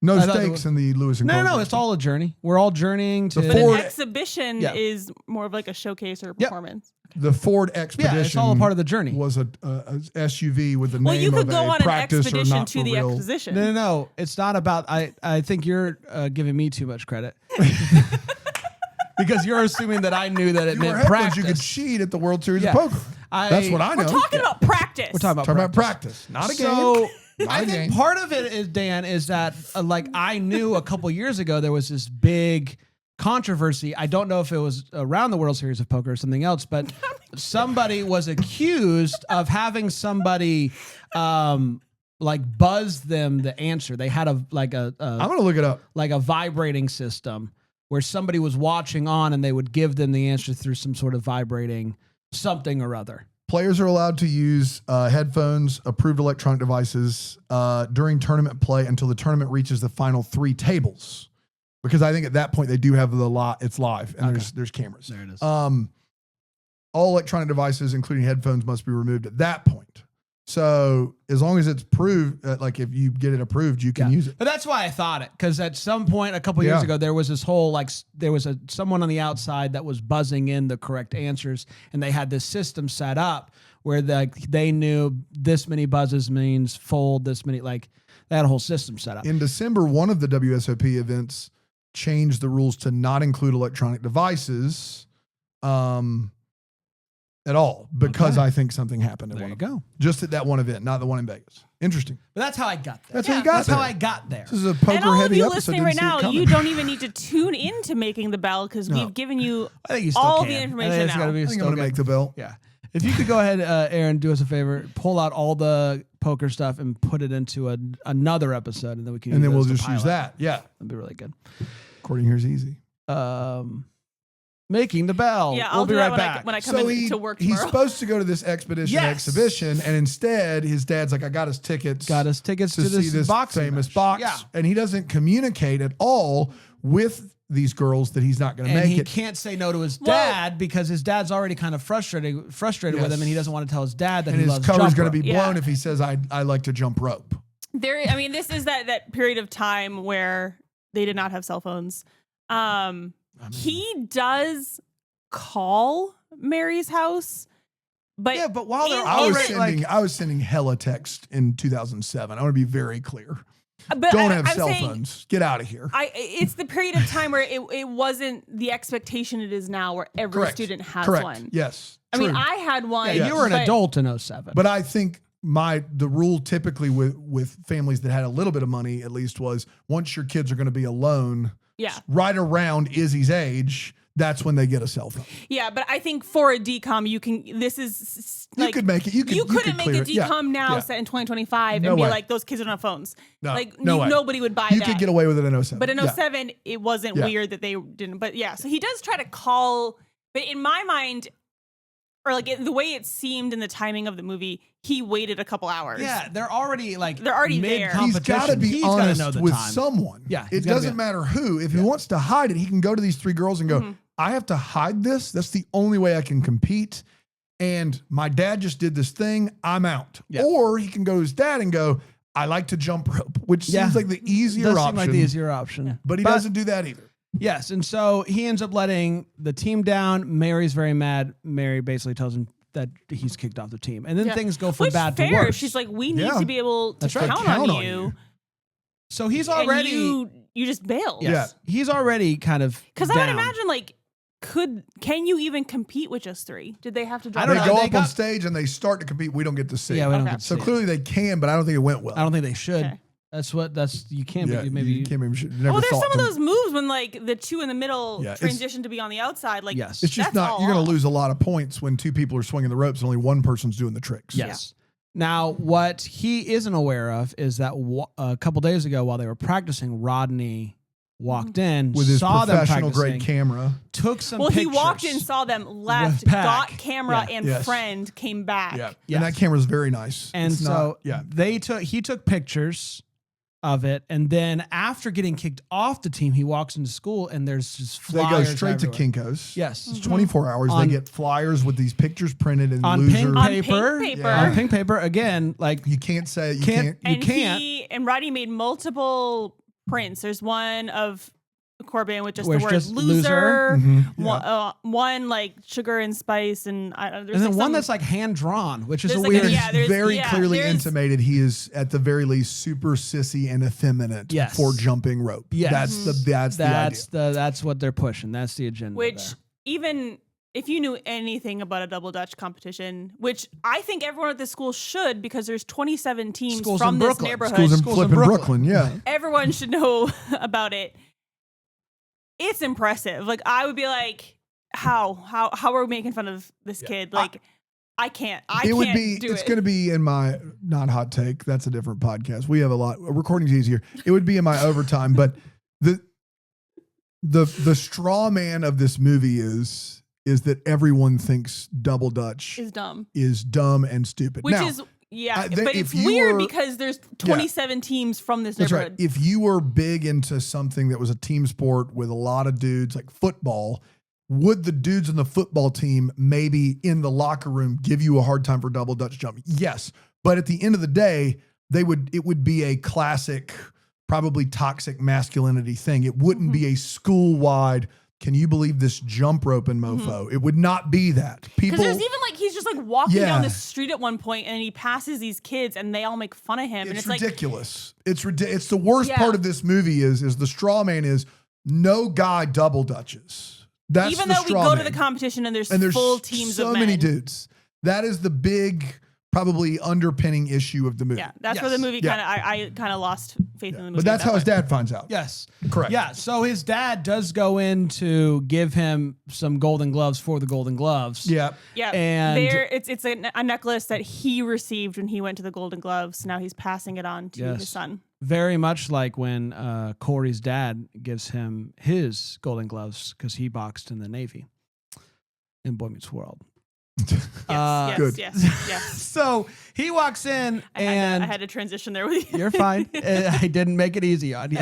No I thought stakes in the Lewis and Clark. No, it's all a journey. We're all journeying to. The But Ford- an exhibition is more of like a showcase or a performance. The Ford Expedition. Yeah, it's all a part of the journey. Was a SUV with the Well, name you could of go a on an practice or expedition not to for the real. exposition. No. It's not about. I think you're giving me too much credit. Because you're assuming that I knew that it You were meant headphones, practice. you could cheat at the World Series Yeah. of Poker. That's what I know. We're talking about practice. We're talking Talking about practice, not a game. So Not I a think game. part of it is, Dan, is that like I knew a couple years ago there was this big controversy. I don't know if it was around the World Series of Poker or something else, but somebody was accused of having somebody like buzz them the answer. They had I'm gonna look it up. like a vibrating system where somebody was watching on and they would give them the answer through some sort of vibrating something or other. Players are allowed to use headphones, approved electronic devices during tournament play until the tournament reaches the final 3 tables. Because I think at that point they do have it's live and there's cameras. There it is. All electronic devices, including headphones, must be removed at that point. So as long as it's proved, like if you get it approved, you can use it. But that's why I thought it, because at some point a couple years ago there was this whole there was someone on the outside that was buzzing in the correct answers, and they had this system set up where they knew this many buzzes means fold, this many they had a whole system set up. In December, one of the WSOP events changed the rules to not include electronic devices at all because I think something happened at There one you of them. go. Just at that one event, not the one in Vegas. Interesting. But that's how I got there. That's how you got That's there. how I got there. This is a And poker all of heavy you episode. listening Didn't right see it now, coming. you don't even need to tune into Making the Bell because we've given you I think you still all can. the I think information it's gotta now. be I think I'm still going to good. make the bell. Yeah. If you could go ahead, Aaron, do us a favor, pull out all the poker stuff and put it into another episode, and then we can. And use then we'll those to just use pilot. that. Yeah. That'd be really good. Recording here is easy. Making the bell. Yeah, we'll I'll be do right that back. when I come in to work tomorrow. He's supposed to go to this expedition Yes. exhibition, and instead his dad's like, I got his tickets. Got us tickets to to see this boxing famous match. box. Yeah. And he doesn't communicate at all with these girls that he's not going to And make he it. can't say no to his Well- dad because his dad's already kind of frustrated with Yes. him, and he doesn't want to tell his dad that And he his loves cover's jump going to rope. be Yeah. blown if he says, I like to jump rope. This is that period of time where they did not have cell phones. He does call Mary's house, but Yeah, but while they're in- already I was sending hella text in 2007. I want to be very clear. but Don't I- have I'm cell saying phones. Get out of here. it's the period of time where it wasn't the expectation it is now, where every Correct. student has Correct. one. Yes. I mean, True. I had one. Yeah, you were an but- adult in 07. But I think the rule typically with families that had a little bit of money at least was once your kids are going to be alone, Yeah. right around Izzy's age, that's when they get a cell phone. Yeah, but I think for a DCOM, you can. This is You like, could make it. You couldn't could make clear a it. Yeah. DCOM now Yeah. set in 2025 No and be way. like, those kids don't have phones. No, Like no way. nobody would buy You that. could get away with it in 07. But in Yeah. 07, it wasn't Yeah. weird that they didn't. But yeah, so he does try to call. But in my mind, or like the way it seemed in the timing of the movie, he waited a couple hours. yeah, they're already there. He's got to be honest with time. someone. Yeah, It he's gotta doesn't be- matter who. If he wants to hide it, he can go to these 3 girls and go, I have to hide this. That's the only way I can compete. And my dad just did this thing. I'm out. Yeah. Or he can go to his dad and go, I like to jump rope, which Yeah. seems like the easier Does option. seem like the easier option. But he doesn't do that either. Yes, and so he ends up letting the team down. Mary's very mad. Mary basically tells him that he's kicked off the team, and then Yeah. things go from Which bad fair. to worse. She's like, we need Yeah. to be able to That's right. count on you. So he's And already you just bailed. yes, he's already kind of Because I would down. imagine, like, can you even compete with just 3? Did they have to drop I don't They know. go They up on got- stage and they start to compete. We don't get to see. Yeah, we don't Okay. get to So see it. clearly they can, but I don't think it went well. I don't think they should. Okay. That's you can't Yeah, be maybe you can't maybe should never Well, there's thought some of to- those moves when like the 2 in the middle Yeah, it's- transition to be on the outside. Like, Yes. It's just that's not. all You're going off. to lose a lot of points when 2 people are swinging the ropes and only one person's doing the tricks. Yes. Now, what he isn't aware of is that a couple days ago, while they were practicing, Rodney walked in, With his saw them professional practicing, grade camera. took some Well, pictures. he walked in, saw them, left, back. got camera Yeah. and Yes. friend, came back. Yeah. Yes. And that camera's very nice. And It's so not- he took pictures of it, and then after getting kicked off the team, he walks into school and there's just they flyers go straight everywhere. to Kinko's. Yes. It's 24 hours. On- They get flyers with these pictures printed and On losers. pink On paper. pink paper. Yeah. On pink paper again, like You can't say you Can't- can't. you can't. And Rodney made multiple prints. There's one of Corbin with just Where the it's word just loser. Yeah. One like sugar and spice, and there's And then like one some- that's like hand drawn, which is a There's like weird. there's- very clearly there's- intimated he is at the very least super sissy and effeminate Yes. for jumping rope. Yes. That's the idea. That's what they're pushing. That's the agenda. which there. even if you knew anything about a double Dutch competition, which I think everyone at this school should, because there's 27 teams Schools from in this Brooklyn. neighborhood. Schools in Schools in flipping Brooklyn. Brooklyn. Yeah. Everyone should know about it. It's impressive. Like I would be like, how are we making fun of this kid? Like I can't. I It can't would be. do It's it. going to be in my not hot take. That's a different podcast. We have a lot. Recording's easier. It would be in my overtime, but the straw man of this movie is that everyone thinks double Dutch is dumb. is dumb and stupid. Which Now, is but if it's you weird were- because there's 27 teams from this that's neighborhood. right. If you were big into something that was a team sport with a lot of dudes, like football, would the dudes in the football team maybe in the locker room give you a hard time for double Dutch jumping? Yes. But at the end of the day, it would be a classic, probably toxic masculinity thing. It wouldn't be a school-wide, can you believe this jump roping mofo? It would not be that. Because People there's even like he's just like walking Yeah. down the street at one point and he passes these kids and they all make fun of him. And it's like ridiculous. It's ridiculous. It's the worst Yeah. part of this movie is the straw man is no guy double dutches. That's even the though we straw go man. to the competition and there's and there's full teams so of men. many dudes. That is the big, probably underpinning issue of the movie. Yeah, that's where Yes. the movie Yeah. I kind of lost faith in the movie. But that's at that how his point. dad finds out. Yes. Correct. Yeah. So his dad does go in to give him some golden gloves for the golden gloves. Yeah. Yeah, And- it's a necklace that he received when he went to the Golden Gloves. Now he's passing it on to Yes. his son. Very much like when Corey's dad gives him his golden gloves because he boxed in the Navy in Boy Meets World. Yes, Good. yes. So he walks in and I had to transition there with you. you're fine. I didn't make it easy on you.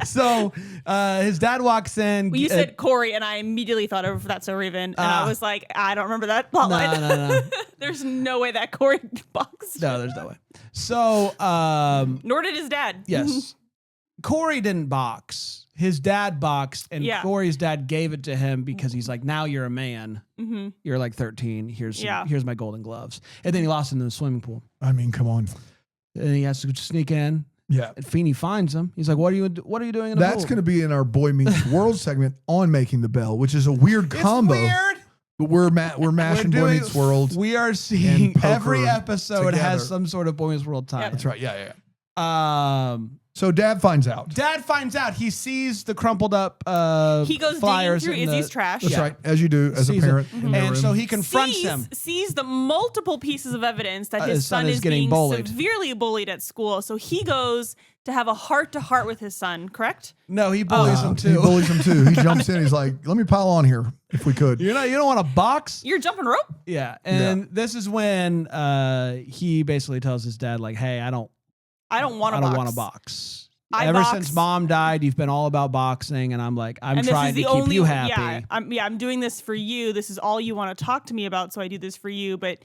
So his dad walks in. Well, you said Corey, and I immediately thought of That's So Raven, and I was like, I don't remember that plotline. No. There's no way that Corey boxed. No, there's no way. So Nor did his dad. yes, Corey didn't box. His dad boxed, and Yeah. Corey's dad gave it to him because he's like, now you're a man. Mm-hmm. You're like 13. Here's Yeah. here's my golden gloves. And then he lost in the swimming pool. I mean, come on. And he has to sneak in. Yeah. And Feeney finds him. He's like, what are you doing in the That's pool? going to be in our Boy Meets World segment on Making the Bell, which is a weird combo. It's weird. But we're mashing Boy doing- Meets World. We are seeing poker every episode together. has some sort of Boy Meets World time. Yep. That's right. Yeah. Um, So dad finds out. Dad finds out. He sees the crumpled up He goes digging flyers through in Izzy's the, trash. That's Yeah. right, as you do as a Sees it. parent. in their and room. so he confronts him. Sees the multiple pieces of evidence that His his son son is is getting being bullied. severely bullied at school. So he goes to have a heart-to-heart with his son, correct? No, he bullies him He too. bullies him too. He jumps in. He's like, "Let me pile on here if we could." You don't want to box? You're jumping rope? Yeah. And this is when he basically tells his dad, like, hey, I don't want to box. want to box. I Ever box. since mom died, you've been all about boxing, and I'm like, I'm And this trying is to the keep only, you happy. I'm doing this for you. This is all you want to talk to me about, so I do this for you, but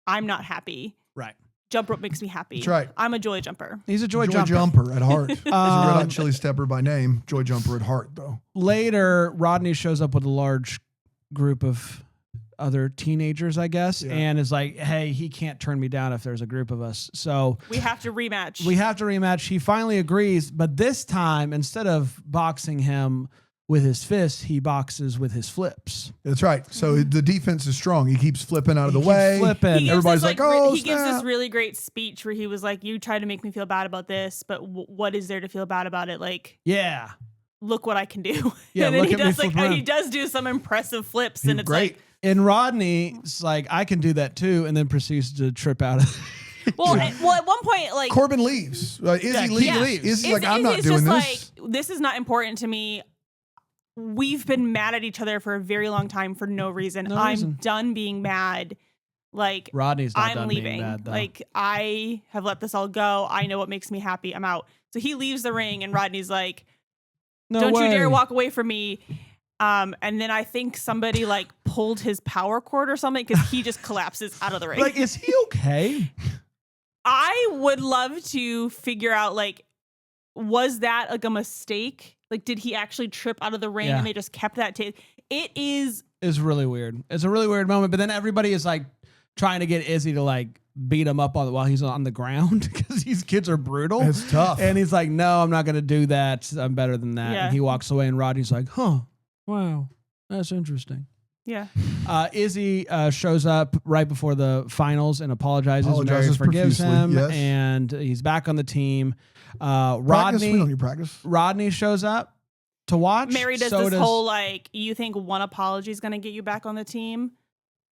I'm not happy. Right. Jump rope makes me happy. That's right. I'm a joy jumper. He's a joy, Joy jumper. Jumper at heart. He's a Red Hot Chili Stepper by name. Joy Jumper at heart, though. Later, Rodney shows up with a large group of other teenagers, I guess, Yeah. and is like, hey, he can't turn me down if there's a group of us. So We have to rematch. we have to rematch. He finally agrees, but this time, instead of boxing him with his fists, he boxes with his flips. That's right. So the defense is strong. He keeps flipping out of the He keeps way. flipping. He gives Everybody's this, like, "Oh, he gives this snap." really great speech where he was like, "You tried to make me feel bad about this, but what is there to feel bad about it? Like, Yeah. look what I can do." Yeah, and then look he at me does like flip around. he does do some impressive flips, He's and it's great. And Rodney's like, I can do that too, and then proceeds to trip out. well, at one point, like Corbin leaves. Izzy Yeah, he leaves. leaves. Izzy's like, Izzy- I'm not Izzy's doing just this. like, this is not important to me. We've been mad at each other for a very long time for no reason. No I'm reason. done being mad. Like, Rodney's not I'm done leaving. being bad, though. Like, I have let this all go. I know what makes me happy. I'm out. So he leaves the ring, and Rodney's like, No "Don't way. you dare walk away from me." And then I think somebody like pulled his power cord or something because he just collapses out of the ring. Like, is he okay? I would love to figure out like was that like a mistake? Like, did he actually trip out of the ring and they just kept that tape? It is. It's really weird. It's a really weird moment. But then everybody is like trying to get Izzy to like beat him up while he's on the ground because these kids are brutal. It's tough. And he's like, no, I'm not going to do that. I'm better than that. Yeah. And he walks away and Rodney's like, huh, wow, that's interesting. Yeah. Izzy shows up right before the finals and apologizes. Mary forgives profusely, him, yes. and he's back on the team. Practice? We don't need practice. Rodney shows up to watch. Mary does this whole like, you think one apology is going to get you back on the team?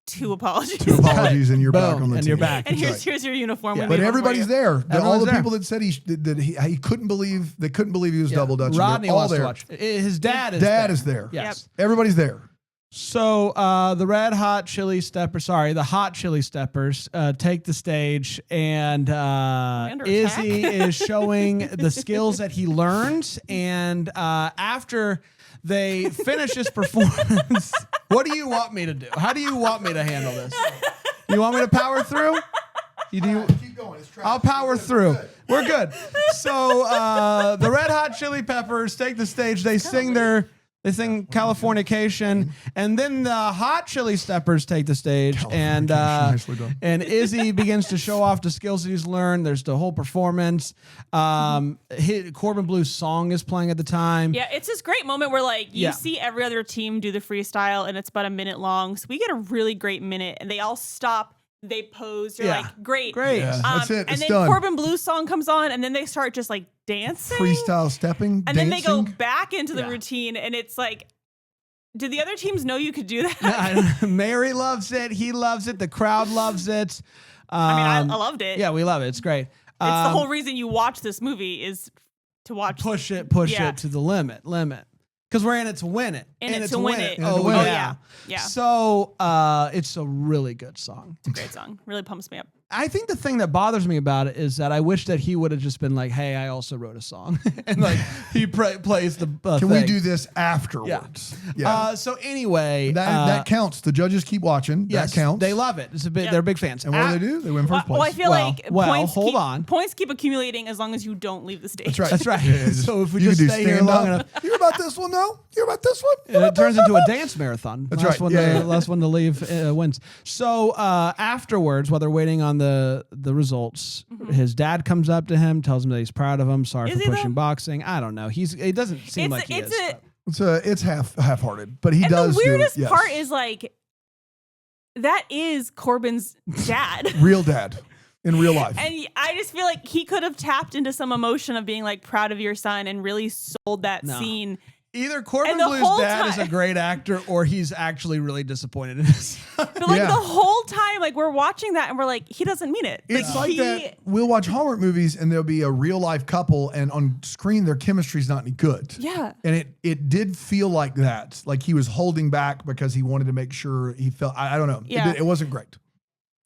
2 apologies. 2 apologies and you're back Boom, on the and team. you're back. And That's here's your uniform. Yeah. We But made one for everybody's you. there. All Everyone's the there. people that said he couldn't believe he was double dutching. Rodney all wants there. to watch. His dad is Dad there. is there. Yes. Everybody's there. So the Hot Chili Steppers take the stage, and under Izzy is showing the skills that he learned. And after they finish his performance, what do you want me to do? How do you want me to handle this? You want me to power through? Keep going. It's I'll power through. We're good. So the Red Hot Chili Peppers take the stage. They sing Californication, and then the Hot Chili Steppers take the stage, and Nicely done. and Izzy begins to show off the skills that he's learned. There's the whole performance. Corbin Blue's song is playing at the time. Yeah, it's this great moment where like you see every other team do the freestyle and it's about a minute long. So we get a really great minute and they all stop. They pose. You're like, great. Yeah, that's it. And It's then done. Corbin Blue's song comes on and then they start just like dancing. Freestyle stepping, And then they go dancing. back into the routine and it's like, did the other teams know you could do that? Mary loves it. He loves it. The crowd loves it. I mean, I loved it. Yeah, we love it. It's great. It's the whole reason you watch this movie is to watch. Push it to the limit. Because we're in it to win it. In it to win it. Oh, Oh, yeah. yeah. So it's a really good song. It's a great song. Really pumps me up. I think the thing that bothers me about it is that I wish that he would have just been like, hey, I also wrote a song. And like he plays the Can thing. we do this afterwards? Yeah. So anyway. That counts. The judges keep watching. Yes, that counts. They love it. They're big fans. And what do they do? They win first place. Well, I feel like points keep accumulating as long as you don't leave the stage. That's right. That's right. Yeah, just- So if we you just can do stay here stand long up. enough. You hear about this one, though? You hear about this one? And it turns into a dance marathon. That's last right. One last one to leave wins. So afterwards, while they're waiting on the results, his dad comes up to him, tells him that he's proud of him. Sorry Is for he, pushing though? boxing. I don't know. It doesn't seem like he is. It's half-hearted, but he And does the weirdest do it. Yes. part is like, that is Corbin's dad. Real dad in real life. And I just feel like he could have tapped into some emotion of being like proud of your son and really sold that scene. Either Corbin And the Blue's whole dad is a time- great actor, or he's actually really disappointed in his son. But like Yeah. the whole time, like we're watching that and we're like, he doesn't mean it. It's like he, that. We'll watch Hallmark movies and there'll be a real life couple, and on screen their chemistry's not any good. Yeah. And it did feel like that. Like he was holding back because he wanted to make sure he felt. I don't know. Yeah. It wasn't great.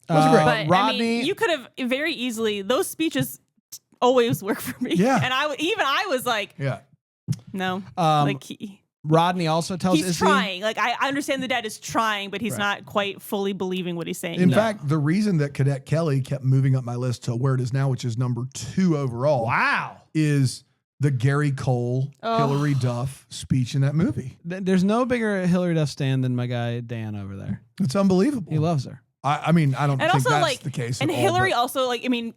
It wasn't great. But I Rodney, mean, you could have very easily. Those speeches always work for me. Yeah. And I was like, Yeah. no, Um, Rodney also tells he's Izzy, trying. Like I understand the dad is trying, but he's not quite fully believing what he's saying. In fact, the reason that Cadet Kelly kept moving up my list to where it is now, which is number 2 overall, wow. is the Gary Cole, Hillary Duff speech in that movie. There's no bigger Hillary Duff stan than my guy Dan over there. It's unbelievable. He loves her. I mean, I don't and think also that's like the case. And at all, Hillary but also like. I mean,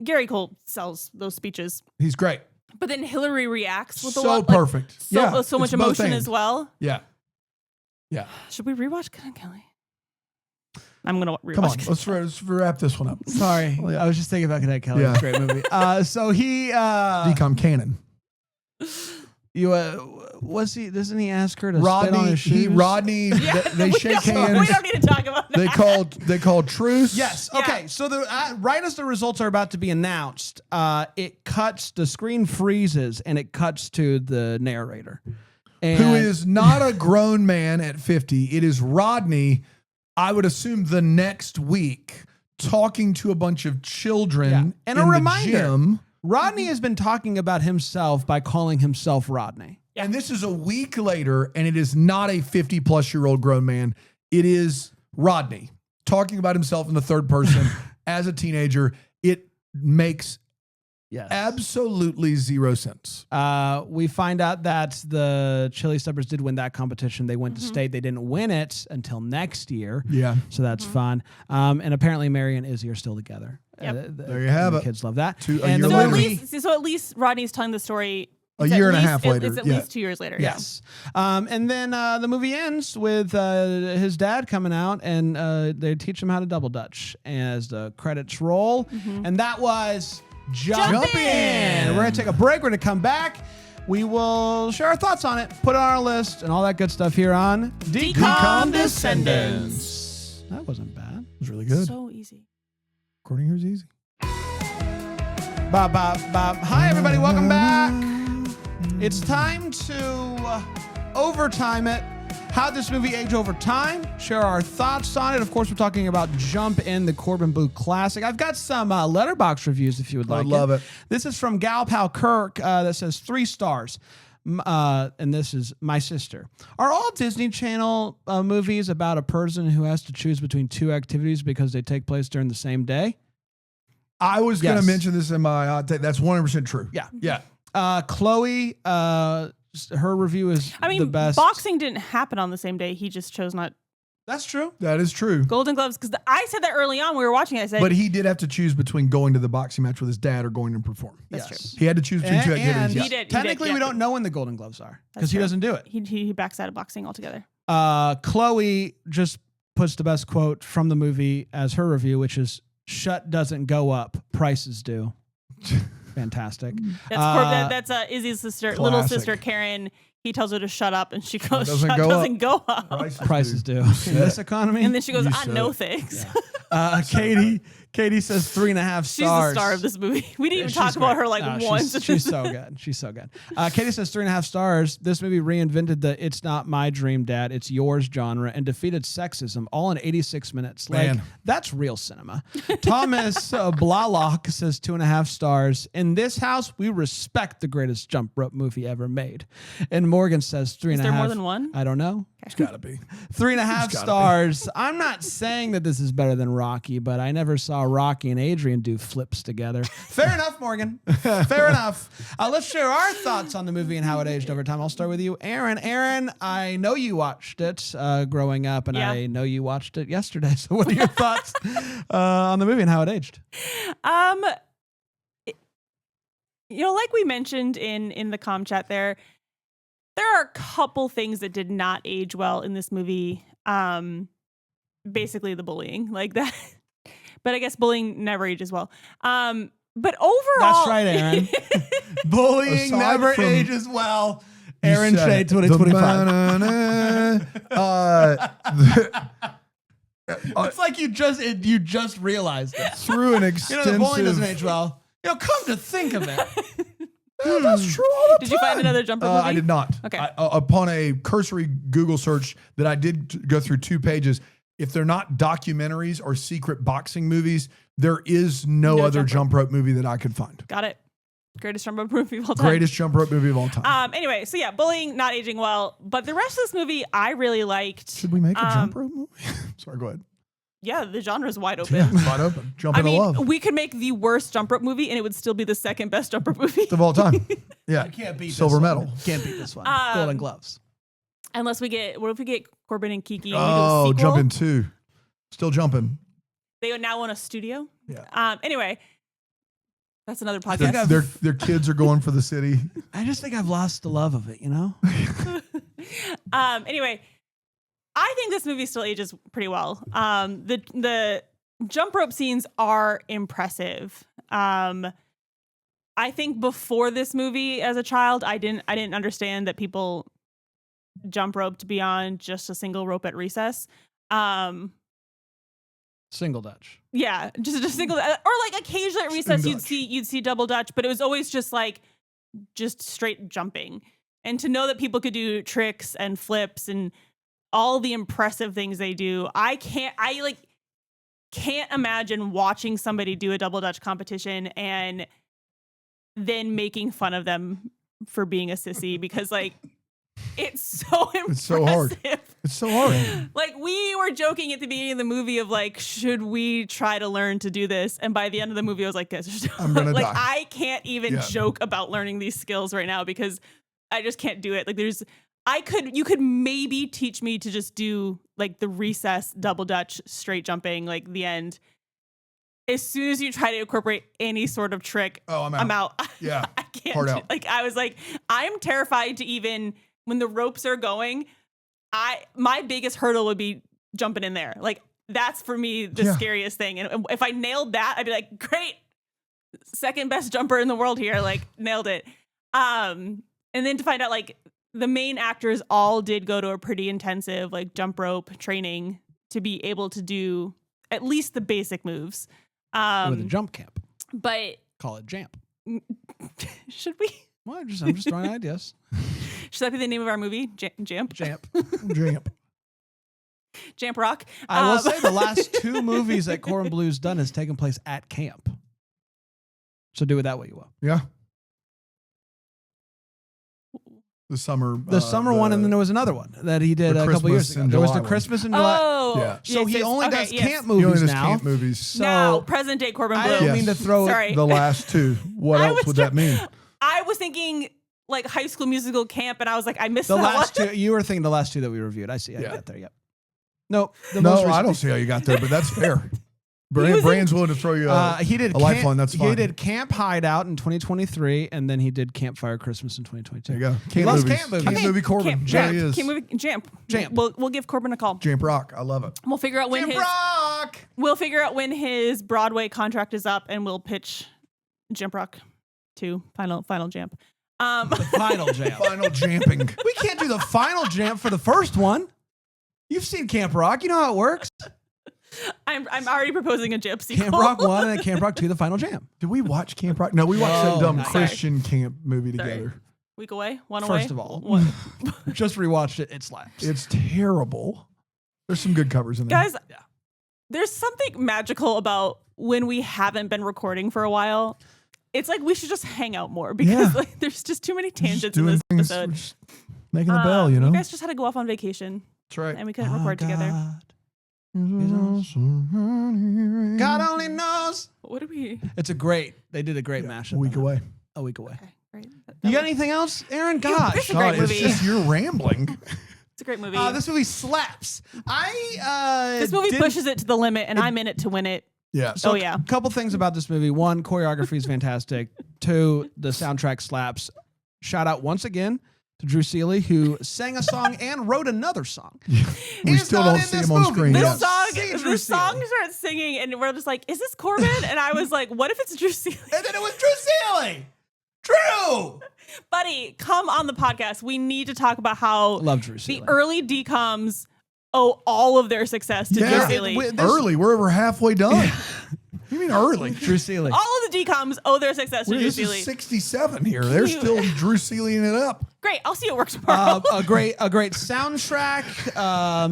Gary Cole sells those speeches, he's great. but then Hillary reacts with a So lot, perfect. like, Yeah. so much it's both emotion and. as well. Yeah. Yeah. Should we rewatch Cadet Kelly? I'm gonna rewatch. Come on. Cadet Let's wrap this one up. Sorry. I was just thinking about Cadet Kelly. Yeah. It's a great movie. So he Decom Cannon. doesn't he ask her to spit on his shoes? Rodney, they shake hands. We don't need to talk about that. They called truce. Yes. Yeah. Okay. So right as the results are about to be announced, it cuts. The screen freezes and it cuts to the narrator, Who is not a grown man at 50. It is Rodney, I would assume the next week, talking to a bunch of children Yeah. And a in the reminder, gym. Rodney has been talking about himself by calling himself Rodney. And this is a week later, and it is not a 50-plus-year-old grown man. It is Rodney talking about himself in the third person as a teenager. It makes Yes. Absolutely 0 cents. We find out that the Chili Steppers did win that competition. They went to state. They didn't win it until next year. Yeah. So that's fun. And apparently Mary and Izzy are still together. Yep. There you have the it. Kids love that. A And year the later. So at least Rodney's telling the story A year and a half later. It's at Yeah. least 2 years later. Yes. And then the movie ends with his dad coming out and they teach him how to double dutch as the credits roll. And that was Jump In. We're going to take a break. We're going to come back. We will share our thoughts on it, put it on our list, and all that good stuff here on Decom Descendants. That wasn't bad. It was really good. So easy. Recording here is easy. Bop, bop, bop. Hi, everybody. Welcome back. It's time to overtime it. How this movie aged over time. Share our thoughts on it. Of course, we're talking about Jump In, the Corbin Blue classic. I've got some Letterboxd reviews if you would like. I'd love it. This is from Gal Pal Kirk that says 3 stars. And this is my sister. Are all Disney Channel movies about a person who has to choose between 2 activities because they take place during the same day? I was going to Yes. mention this in my hot take. That's 100% true. Yeah. Yeah. Chloe, her review is the best. Boxing didn't happen on the same day. He just chose not. That's true. That is true. Golden Gloves, because I said that early on when we were watching it. I said, But he did have to choose between going to the boxing match with his dad or going to perform. That's Yes. He had to choose between 2 And activities. He yes. did. Technically, yeah. we don't know when the Golden Gloves are because That's he true. doesn't do it. He backs out of boxing altogether. Chloe just puts the best quote from the movie as her review, which is "Shut doesn't go up, prices do." Fantastic. That's Izzy's sister, little classic. sister Karen. He tells her to shut up, and she goes, doesn't "Shut go doesn't go up." Prices do in this economy. And then she goes, You "Ah, said no it. thanks." Katie says 3.5 stars. She's the star of this movie. We didn't even talk about her like once. She's so good. She's so good. Katie says 3.5 stars. This movie reinvented the "It's not my dream, Dad, it's yours" genre and defeated sexism all in 86 minutes. Like, Man. that's real cinema. Thomas Blalock says 2.5 stars. In this house, we respect the greatest jump rope movie ever made. And Morgan says 3.5. Is there more than one? I don't know. It's got to be. 3.5 stars. I'm not saying that this is better than Rocky, but I never saw Rocky and Adrian do flips together. Fair enough, Morgan. Fair enough. Let's share our thoughts on the movie and how it aged over time. I'll start with you, Aaron. Aaron, I know you watched it growing up, and Yeah. I know you watched it yesterday. So what are your thoughts on the movie and how it aged? Like we mentioned in the comm chat there are a couple things that did not age well in this movie. Basically the bullying, like that. But I guess bullying never ages well. But overall, That's right, Aaron. Bullying Aside never from- ages well. You Aaron said Shea it. 2025. It's like you just realized it. Through an You know, extensive... the bullying doesn't age well. Come to think of it. That's true all the did you find another jumper movie? I did not. Okay. Upon a cursory Google search that I did go through 2 pages, if they're not documentaries or secret boxing movies, there is no other jump rope movie that I could find. Got it. Greatest jump rope movie of all time. Greatest jump rope movie of all time. Anyway, so yeah, bullying not aging well, but the rest of this movie I really liked. Should we make a jump rope movie? Sorry, go ahead. Yeah, the genre is wide open. Yeah, wide open. Jump I into mean, love we could make the worst jump rope movie, and it would still be the second best jump rope movie. of all time. Yeah, Can't beat silver this medal. One. Can't beat this one. Um, Golden Gloves. Unless we get, what if we get Corbin and Kiki? And Oh, we do a sequel? jumping 2, still jumping. They would now own a studio. Yeah. Anyway, that's another I think podcast. Their kids are going for the city. I just think I've lost the love of it, you know? Anyway, I think this movie still ages pretty well. The jump rope scenes are impressive. I think before this movie as a child, I didn't understand that people jump roped beyond just a single rope at recess. Single Dutch. Yeah, just a single, or like occasionally at recess you'd see double Dutch, but it was always just straight jumping. And to know that people could do tricks and flips and all the impressive things they do, I can't imagine watching somebody do a double Dutch competition and then making fun of them for being a sissy, because It's so impressive. It's so hard. It's so hard. Like, we were joking at the beginning of the movie of like, should we try to learn to do this? And by the end of the movie, I was like, guys, I'm gonna like, die. I can't even joke about learning these skills right now because I just can't do it. Like, you could maybe teach me to just do like the recess, double Dutch, straight jumping, like the end. As soon as you try to incorporate any sort of trick, I'm out. Yeah. I can't. Hard out. Like, I was like, I'm terrified to even, when the ropes are going, my biggest hurdle would be jumping in there. Like, that's for me the scariest thing. And if I nailed that, I'd be like, great, second best jumper in the world here. Like, nailed it. And then to find out, like, the main actors all did go to a pretty intensive, like, jump rope training to be able to do at least the basic moves. With a jump camp. But Call it Jamp. should we? Well, I'm just throwing ideas. Should that be the name of our movie? Jamp? Jamp. Jamp. Jamp Rock? I will say the last 2 movies that Corbin Blue's done has taken place at camp. So do with that what you will. Yeah. The summer one, and then there was another one that he did a couple years ago. There was the Christmas in July. Oh, Yeah. So he only does camp He only movies does now. camp movies. So now, present day Corbin Blue. I don't mean to throw Sorry. The last 2. What else would that mean? I was thinking like High School Musical camp, and I was like, I missed the that last one. 2. You were thinking the last 2 that we reviewed. I see. I got there. Yep. Nope. No, I don't see how you got there, but that's fair. Brand's willing to throw you he did a lifeline. That's fine. He did Camp Hideout in 2023, and then he did Campfire Christmas in 2022. There you go. He loves camp movies. Camp movie Corbin. There he is. Camp movie Jamp. Jamp. We'll give Corbin a call. Jamp Rock. I love it. We'll figure out when Jamp Rock! We'll figure out when his Broadway contract is up, and we'll pitch Jamp Rock 2, final Jamp. The final Jamp. Final jamping. We can't do the final Jamp for the first one. You've seen Camp Rock. You know how it works. I'm already proposing a Jamp sequel. Camp Rock 1 and then Camp Rock 2, the final Jam. Did we watch Camp Rock? No, we watched that dumb Sorry. Christian camp movie Sorry. together. Week away? One away? First of all, One. just rewatched it. It slaps. It's terrible. There's some good covers in there. Guys, there's something magical about when we haven't been recording for a while. It's like we should just hang out more because like, there's just too many tangents in this episode. Just making the bell, you know? You guys just had to go off on vacation. That's right. And we couldn't record together. God only knows. What do we? They did a great mashup. A week away. A week away. Okay, great. You got anything else, Aaron? Gosh. It's a great It's movie. just you're rambling. It's a great movie. This movie slaps. This movie pushes it to the limit, and I'm in it to win it. Yeah. Oh, yeah. A couple things about this movie. 1, choreography is fantastic. 2, the soundtrack slaps. Shout out once again to Drew Seeley, who sang a song and wrote another song. We still don't see him on screen. This Yes. song starts singing, and we're just like, is this Corbin? And I was like, what if it's Drew Seeley? And then it was Drew Seeley. Drew! Buddy, come on the podcast. We need to talk about how Love Drew Seeley. the early DComs owe all of their success to Yeah. Drew Seeley. Early. We're over halfway done. You mean early? Drew Seeley. All of the DComs owe their success to Drew This Seeley. is 67 here. They're still Drew Seeleying it up. Great. I'll see you at work tomorrow. A great soundtrack,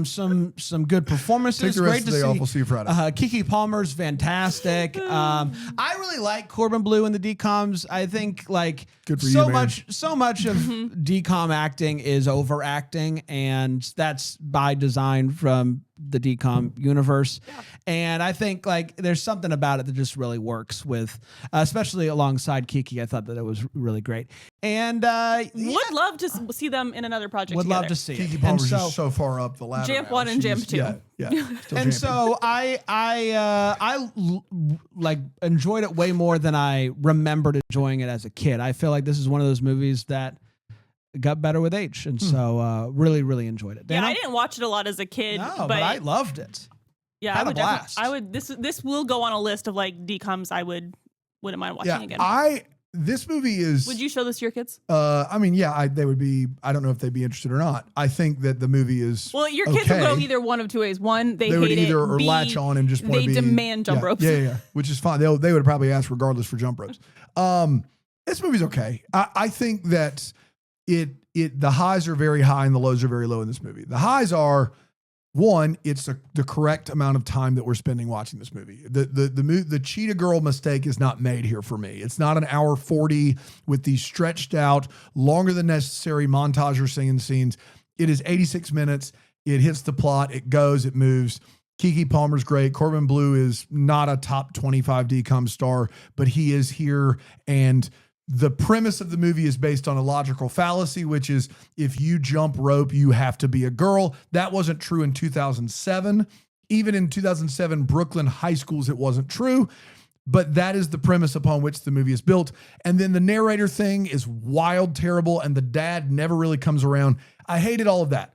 some good performances. Take the rest Great of to the day see. off. We'll see you Friday. Kiki Palmer's fantastic. I really like Corbin Blue in the DComs. I think like Good for so you, man. so much of DCom acting is overacting, and that's by design from the DCom universe. Yeah. And I think like there's something about it that just really works with, especially alongside Kiki. I thought that it was really great, and Would love to see them in another project would together. love to see it. Kiki And Palmer's so- just so far up the ladder. Jamp now. 1 and She's- Jamp 2. Yeah. Still And jamping. so I like enjoyed it way more than I remembered enjoying it as a kid. I feel like this is one of those movies that got better with age, and so really enjoyed it. Yeah, Dana? I didn't watch it a lot as a kid, No, but I loved it. yeah, had I a would blast. definitely. This will go on a list of like DComs I wouldn't mind watching again. This movie is. Would you show this to your kids? I mean, yeah, they would be. I don't know if they'd be interested or not. I think that the movie is. Well, your kids okay. will go either one of two ways. One, they would hate either it. or B, latch on and just want to they be. demand jump ropes. Yeah, which is fine. They would probably ask regardless for jump ropes. This movie's okay. I think that the highs are very high and the lows are very low in this movie. The highs are one, it's the correct amount of time that we're spending watching this movie. The cheetah girl mistake is not made here for me. It's not an hour 40 with these stretched out, longer than necessary montage or singing scenes. It is 86 minutes. It hits the plot. It goes. It moves. Keke Palmer's great. Corbin Bleu is not a top 25 DCOM star, but he is here. And the premise of the movie is based on a logical fallacy, which is if you jump rope, you have to be a girl. That wasn't true in 2007. Even in 2007, Brooklyn high schools, it wasn't true. But that is the premise upon which the movie is built. And then the narrator thing is wild, terrible, and the dad never really comes around. I hated all of that.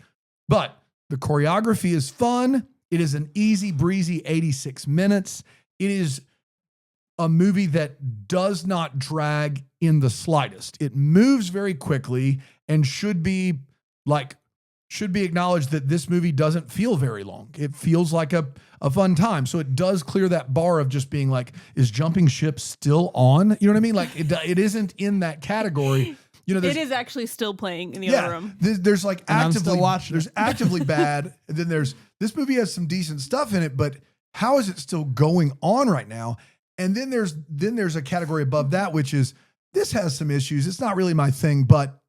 But the choreography is fun. It is an easy breezy 86 minutes. It is a movie that does not drag in the slightest. It moves very quickly and should be acknowledged that this movie doesn't feel very long. It feels like a fun time. So it does clear that bar of just being like, is Jumping Ship still on? You know what I mean? Like it isn't in that category. You know, it is actually still playing in the other room. There's like actively watching. There's actively bad. And then this movie has some decent stuff in it, but how is it still going on right now? And then there's a category above that, which is this has some issues. It's not really my thing, but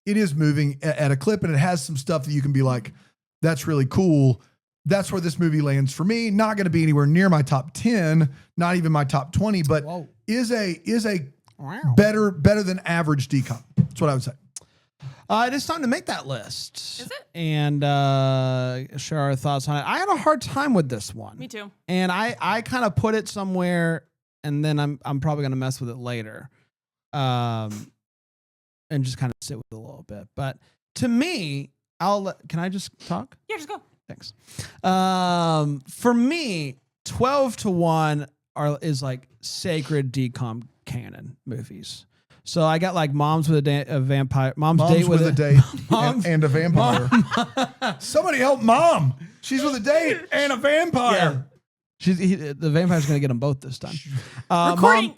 it is moving at a clip and it has some stuff that you can be like, that's really cool. That's where this movie lands for me. Not going to be anywhere near my top 10, not even my top 20, but is a better than average DCOM. That's what I would say. It is time to make that list. Is it? And share our thoughts on it. I had a hard time with this one. Me too. And I kind of put it somewhere, and then I'm probably going to mess with it later, and just kind of sit with it a little bit. But to me, can I just talk? Yeah, just go. Thanks. For me, 12-1 is like sacred DCOM canon movies. So I got like Moms with a Vampire, Mom's Date with a Date, and a Vampire. Somebody help Mom. She's with a date and a vampire. Yeah. The vampire's going to get them both this time.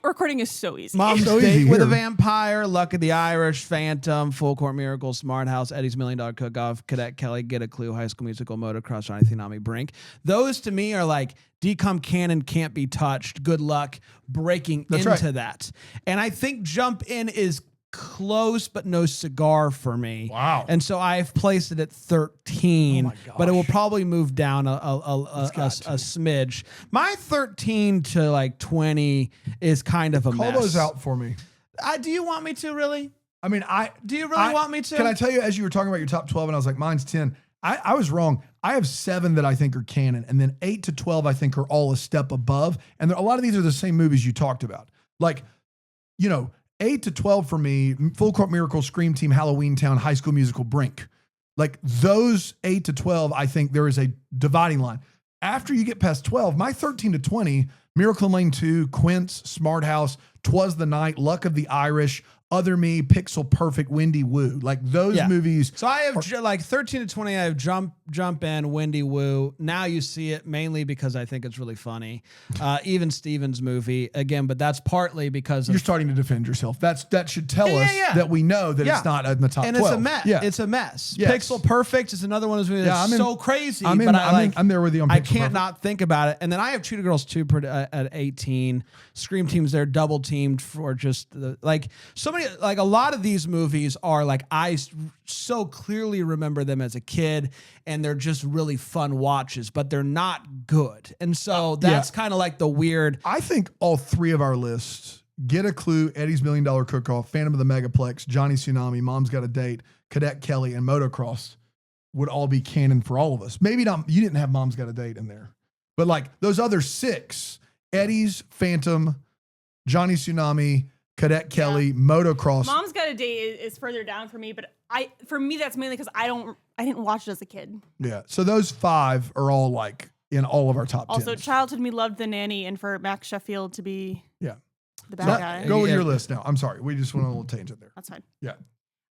Recording is so easy. Mom's so Date easy with a here. Vampire, Luck of the Irish, Phantom, Full Court Miracle, Smart House, Eddie's $1 Million Cook-Off, Cadet Kelly, Get a Clue, High School Musical, Motocross, Johnny Tsunami, Brink. Those to me are like DCOM canon can't be touched. Good luck breaking into that. And I think Jump In is close, but no cigar for me. Wow. And so I've placed it at 13, Oh my but it will gosh. probably move down a smidge. My 13 to like 20 is kind of a mess. Call those out for me. Do you want me to really? I mean, Do you really want me to? Can I tell you, as you were talking about your top 12 and I was like, mine's 10. I was wrong. I have 7 that I think are canon, and then 8 to 12 I think are all a step above. And a lot of these are the same movies you talked about. Like, 8 to 12 for me, Full Court Miracle, Scream Team, Halloween Town, High School Musical, Brink. Like those 8 to 12, I think there is a dividing line. After you get past 12, my 13 to 20, Miracle in Lane 2, Quince, Smart House, 'Twas the Night, Luck of the Irish, Other Me, Pixel Perfect, Windy Woo. Like those movies. So I have like 13 to 20. I have Jump In, Windy Woo. Now You See It, mainly because I think it's really funny. Even Stevens movie again, but that's partly because You're starting to defend yourself. That should tell us that we know that it's not in the top 12. And it's a mess. Yeah. It's a mess. Yes. Pixel Perfect is another one of those movies that's so crazy. I'm there with you on Pixel I can't Perfect. not think about it. And then I have Cheetah Girls 2 at 18. Scream Team's there double teamed for just a lot of these movies are like, I so clearly remember them as a kid, and they're just really fun watches, but they're not good. And so that's kind of like the weird. I think all 3 of our lists, Get a Clue, Eddie's $1 Million Cook-Off, Phantom of the Megaplex, Johnny Tsunami, Mom's Got a Date, Cadet Kelly, and Motocross would all be canon for all of us. Maybe not, you didn't have Mom's Got a Date in there, but like those other 6, Eddie's, Phantom, Johnny Tsunami, Cadet Kelly, Motocross. Mom's Got a Date is further down for me, but for me that's mainly because I didn't watch it as a kid. Yeah. So those 5 are all like in all of our top 10. Also, childhood me loved The Nanny, and for Max Sheffield to be the bad guy. Go with your list now. I'm sorry. We just went on a little tangent there. That's fine. Yeah.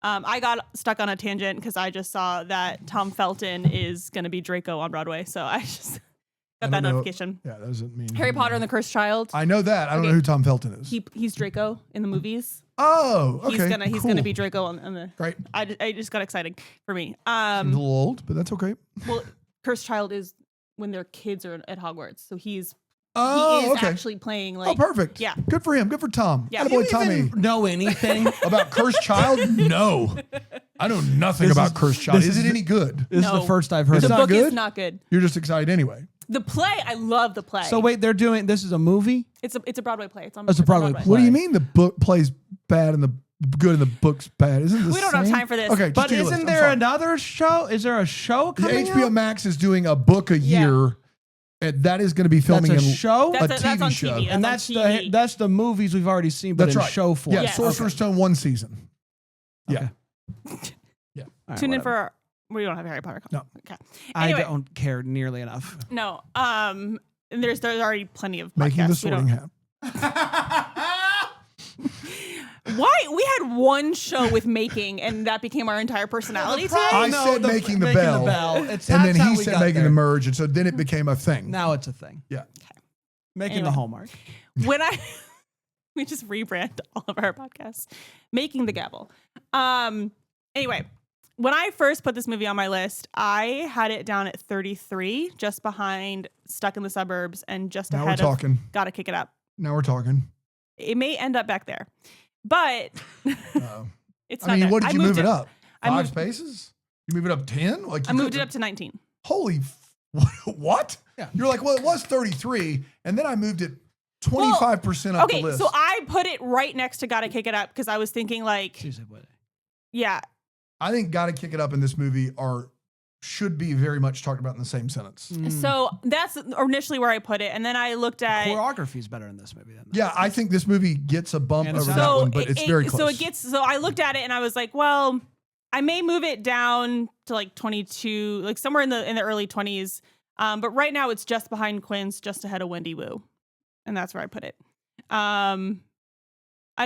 I got stuck on a tangent because I just saw that Tom Felton is going to be Draco on Broadway, so I just got that notification. Yeah, that doesn't mean Harry Potter and the Cursed Child. I know that. I don't know who Tom Felton is. He's Draco in the movies. Oh, okay. He's gonna be Draco on the. Great. I just got excited for me. Seems a little old, but that's okay. Well, Cursed Child is when their kids are at Hogwarts. So he is okay. actually playing like. Oh, perfect. Yeah. Good for him. Good for Tom. Yeah. Attaboy, You Tommy. even know anything? About Cursed Child? No. I know nothing about Cursed Child. this Is is it any good? This is No. the first I've heard It's of The not book good? is not good. You're just excited anyway. The play, I love the play. So wait, this is a movie? it's a Broadway play. It's on. It's a on Broadway play. What do you mean the book plays bad and the good and the book's bad? Isn't it the We don't have same? time for this. Okay, just But do your list. isn't I'm there sorry. another show? Is there a show The coming HBO out? Max is doing a book a Yeah. year, and that is going to be filming That's a in show? That's a TV on show. TV. And That's that's on TV. that's the movies we've already seen, but That's in right. show form. Yeah, Yes. Sorcerer's Stone 1 season. Yeah. All right, Tune in whatever. for. We don't have Harry Potter. No. Okay. I Anyway. don't care nearly enough. No. And there's already plenty of Making podcasts. the We Sorting don't- Hat. Why we had one show with making, and that became our entire personality today. I said making the bell. It's And then that's how he we said got making there. the merge, and so then it became a thing. Mm. Now it's a thing. Yeah. Making Anyway. the hallmark. When we just rebrand all of our podcasts, making the gavel. Anyway, when I first put this movie on my list, I had it down at 33, just behind Stuck in the Suburbs and just Now we're ahead of talking. Gotta Kick It Up. Now we're talking. It may end up back there, but Uh-oh. it's I not mean, there. what did you move it up? up? I 5 moved- spaces? You move it up 10? Like I you moved it couldn't- up to 19. Holy, what? Yeah. You're like, well, it was 33, and then I moved it 25% up the Okay, list. so I put it right next to Gotta Kick It Up because I was thinking like, She said, what? yeah, I think Gotta Kick It Up in this movie should be very much talked about in the same sentence. So that's initially where I put it, and then I looked at. Choreography's better in this movie than that. Yeah, I think this movie gets a bump And over it's that not- one, but it's very close. So I looked at it and I was like, well, I may move it down to like 22, like somewhere in the early 20s. But right now it's just behind Quinn's, just ahead of Wendy Wu, and that's where I put it. I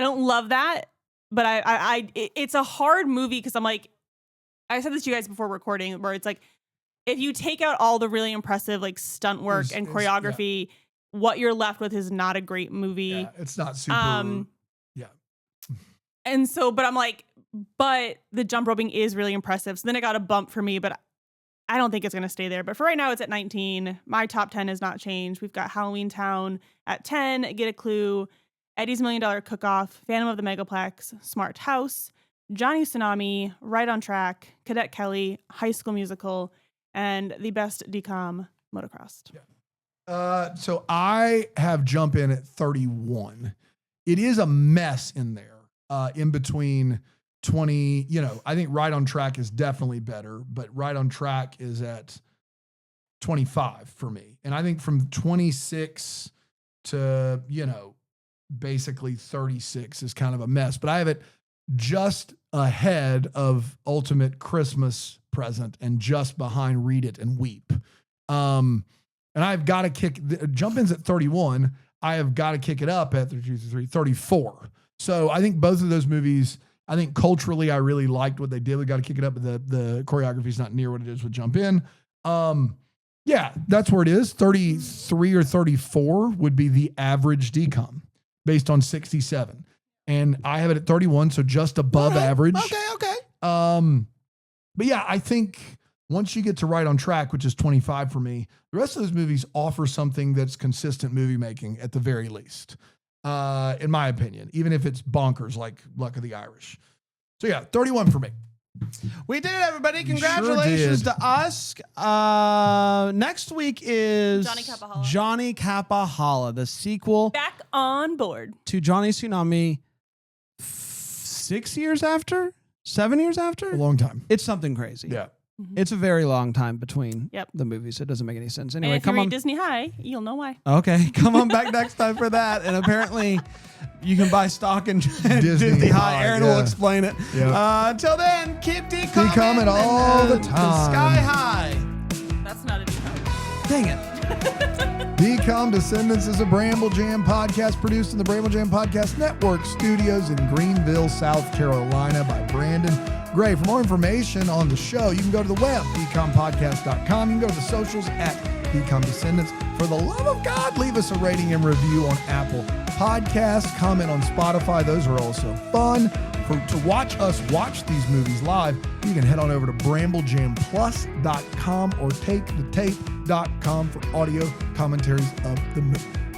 don't love that, but it's a hard movie because I'm like, I said this to you guys before recording, where it's like, if you take out all the really impressive like stunt work and It's- choreography, what you're left with is not a great movie. Yeah, it's not super. Yeah. And so, but I'm like, but the jump roping is really impressive. So then it got a bump for me, but I don't think it's going to stay there. But for right now, it's at 19. My top 10 has not changed. We've got Halloween Town at 10, Get a Clue, Eddie's $1 Million Cook-Off, Phantom of the Megaplex, Smart House, Johnny Tsunami, Right on Track, Cadet Kelly, High School Musical, and the best decom, Motocross. Yeah. So I have Jump In at 31. It is a mess in there, in between 20, I think Right on Track is definitely better, but Right on Track is at 25 for me. And I think from 26 to, basically 36 is kind of a mess, but I have it just ahead of Ultimate Christmas Present and just behind Read It and Weep. And I've got to Jump In's at 31. I have got to kick it up at 34. So I think both of those movies, I think culturally, I really liked what they did. We got to kick it up, but the choreography is not near what it is with Jump In. Yeah, that's where it is. 33 or 34 would be the average decom based on 67. And I have it at 31, so just above average. Okay. But yeah, I think once you get to Right on Track, which is 25 for me, the rest of those movies offer something that's consistent movie making at the very least, in my opinion, even if it's bonkers like Luck of the Irish. So yeah, 31 for me. We did it, everybody. You sure Congratulations did. to us. Next week is Johnny Capahala. Johnny Capahala, the sequel Back on board. to Johnny Tsunami 6 years after? 7 years after? A long time. It's something crazy. Yeah. It's a very long time between Yep. the movies. It doesn't make any sense. And Anyway, if you come read on. Disney High, you'll know why. Okay, come on back next time for that. And apparently, you can buy stock in Disney High. High, Aaron yeah. will explain it. Yeah. Until then, keep decoming. Decoming all the time. Sky high. That's not a decom. Dang it. Decom Descendants is a Bramble Jam podcast produced in the Bramble Jam Podcast Network studios in Greenville, South Carolina by Brandon Gray. For more information on the show, you can go to the web, decompodcast.com. You can go to the socials at Decom Descendants. For the love of God, leave us a rating and review on Apple Podcasts, comment on Spotify. Those are also fun. To watch us watch these movies live, you can head on over to bramblejamplus.com or takethetape.com for audio commentaries of the movie.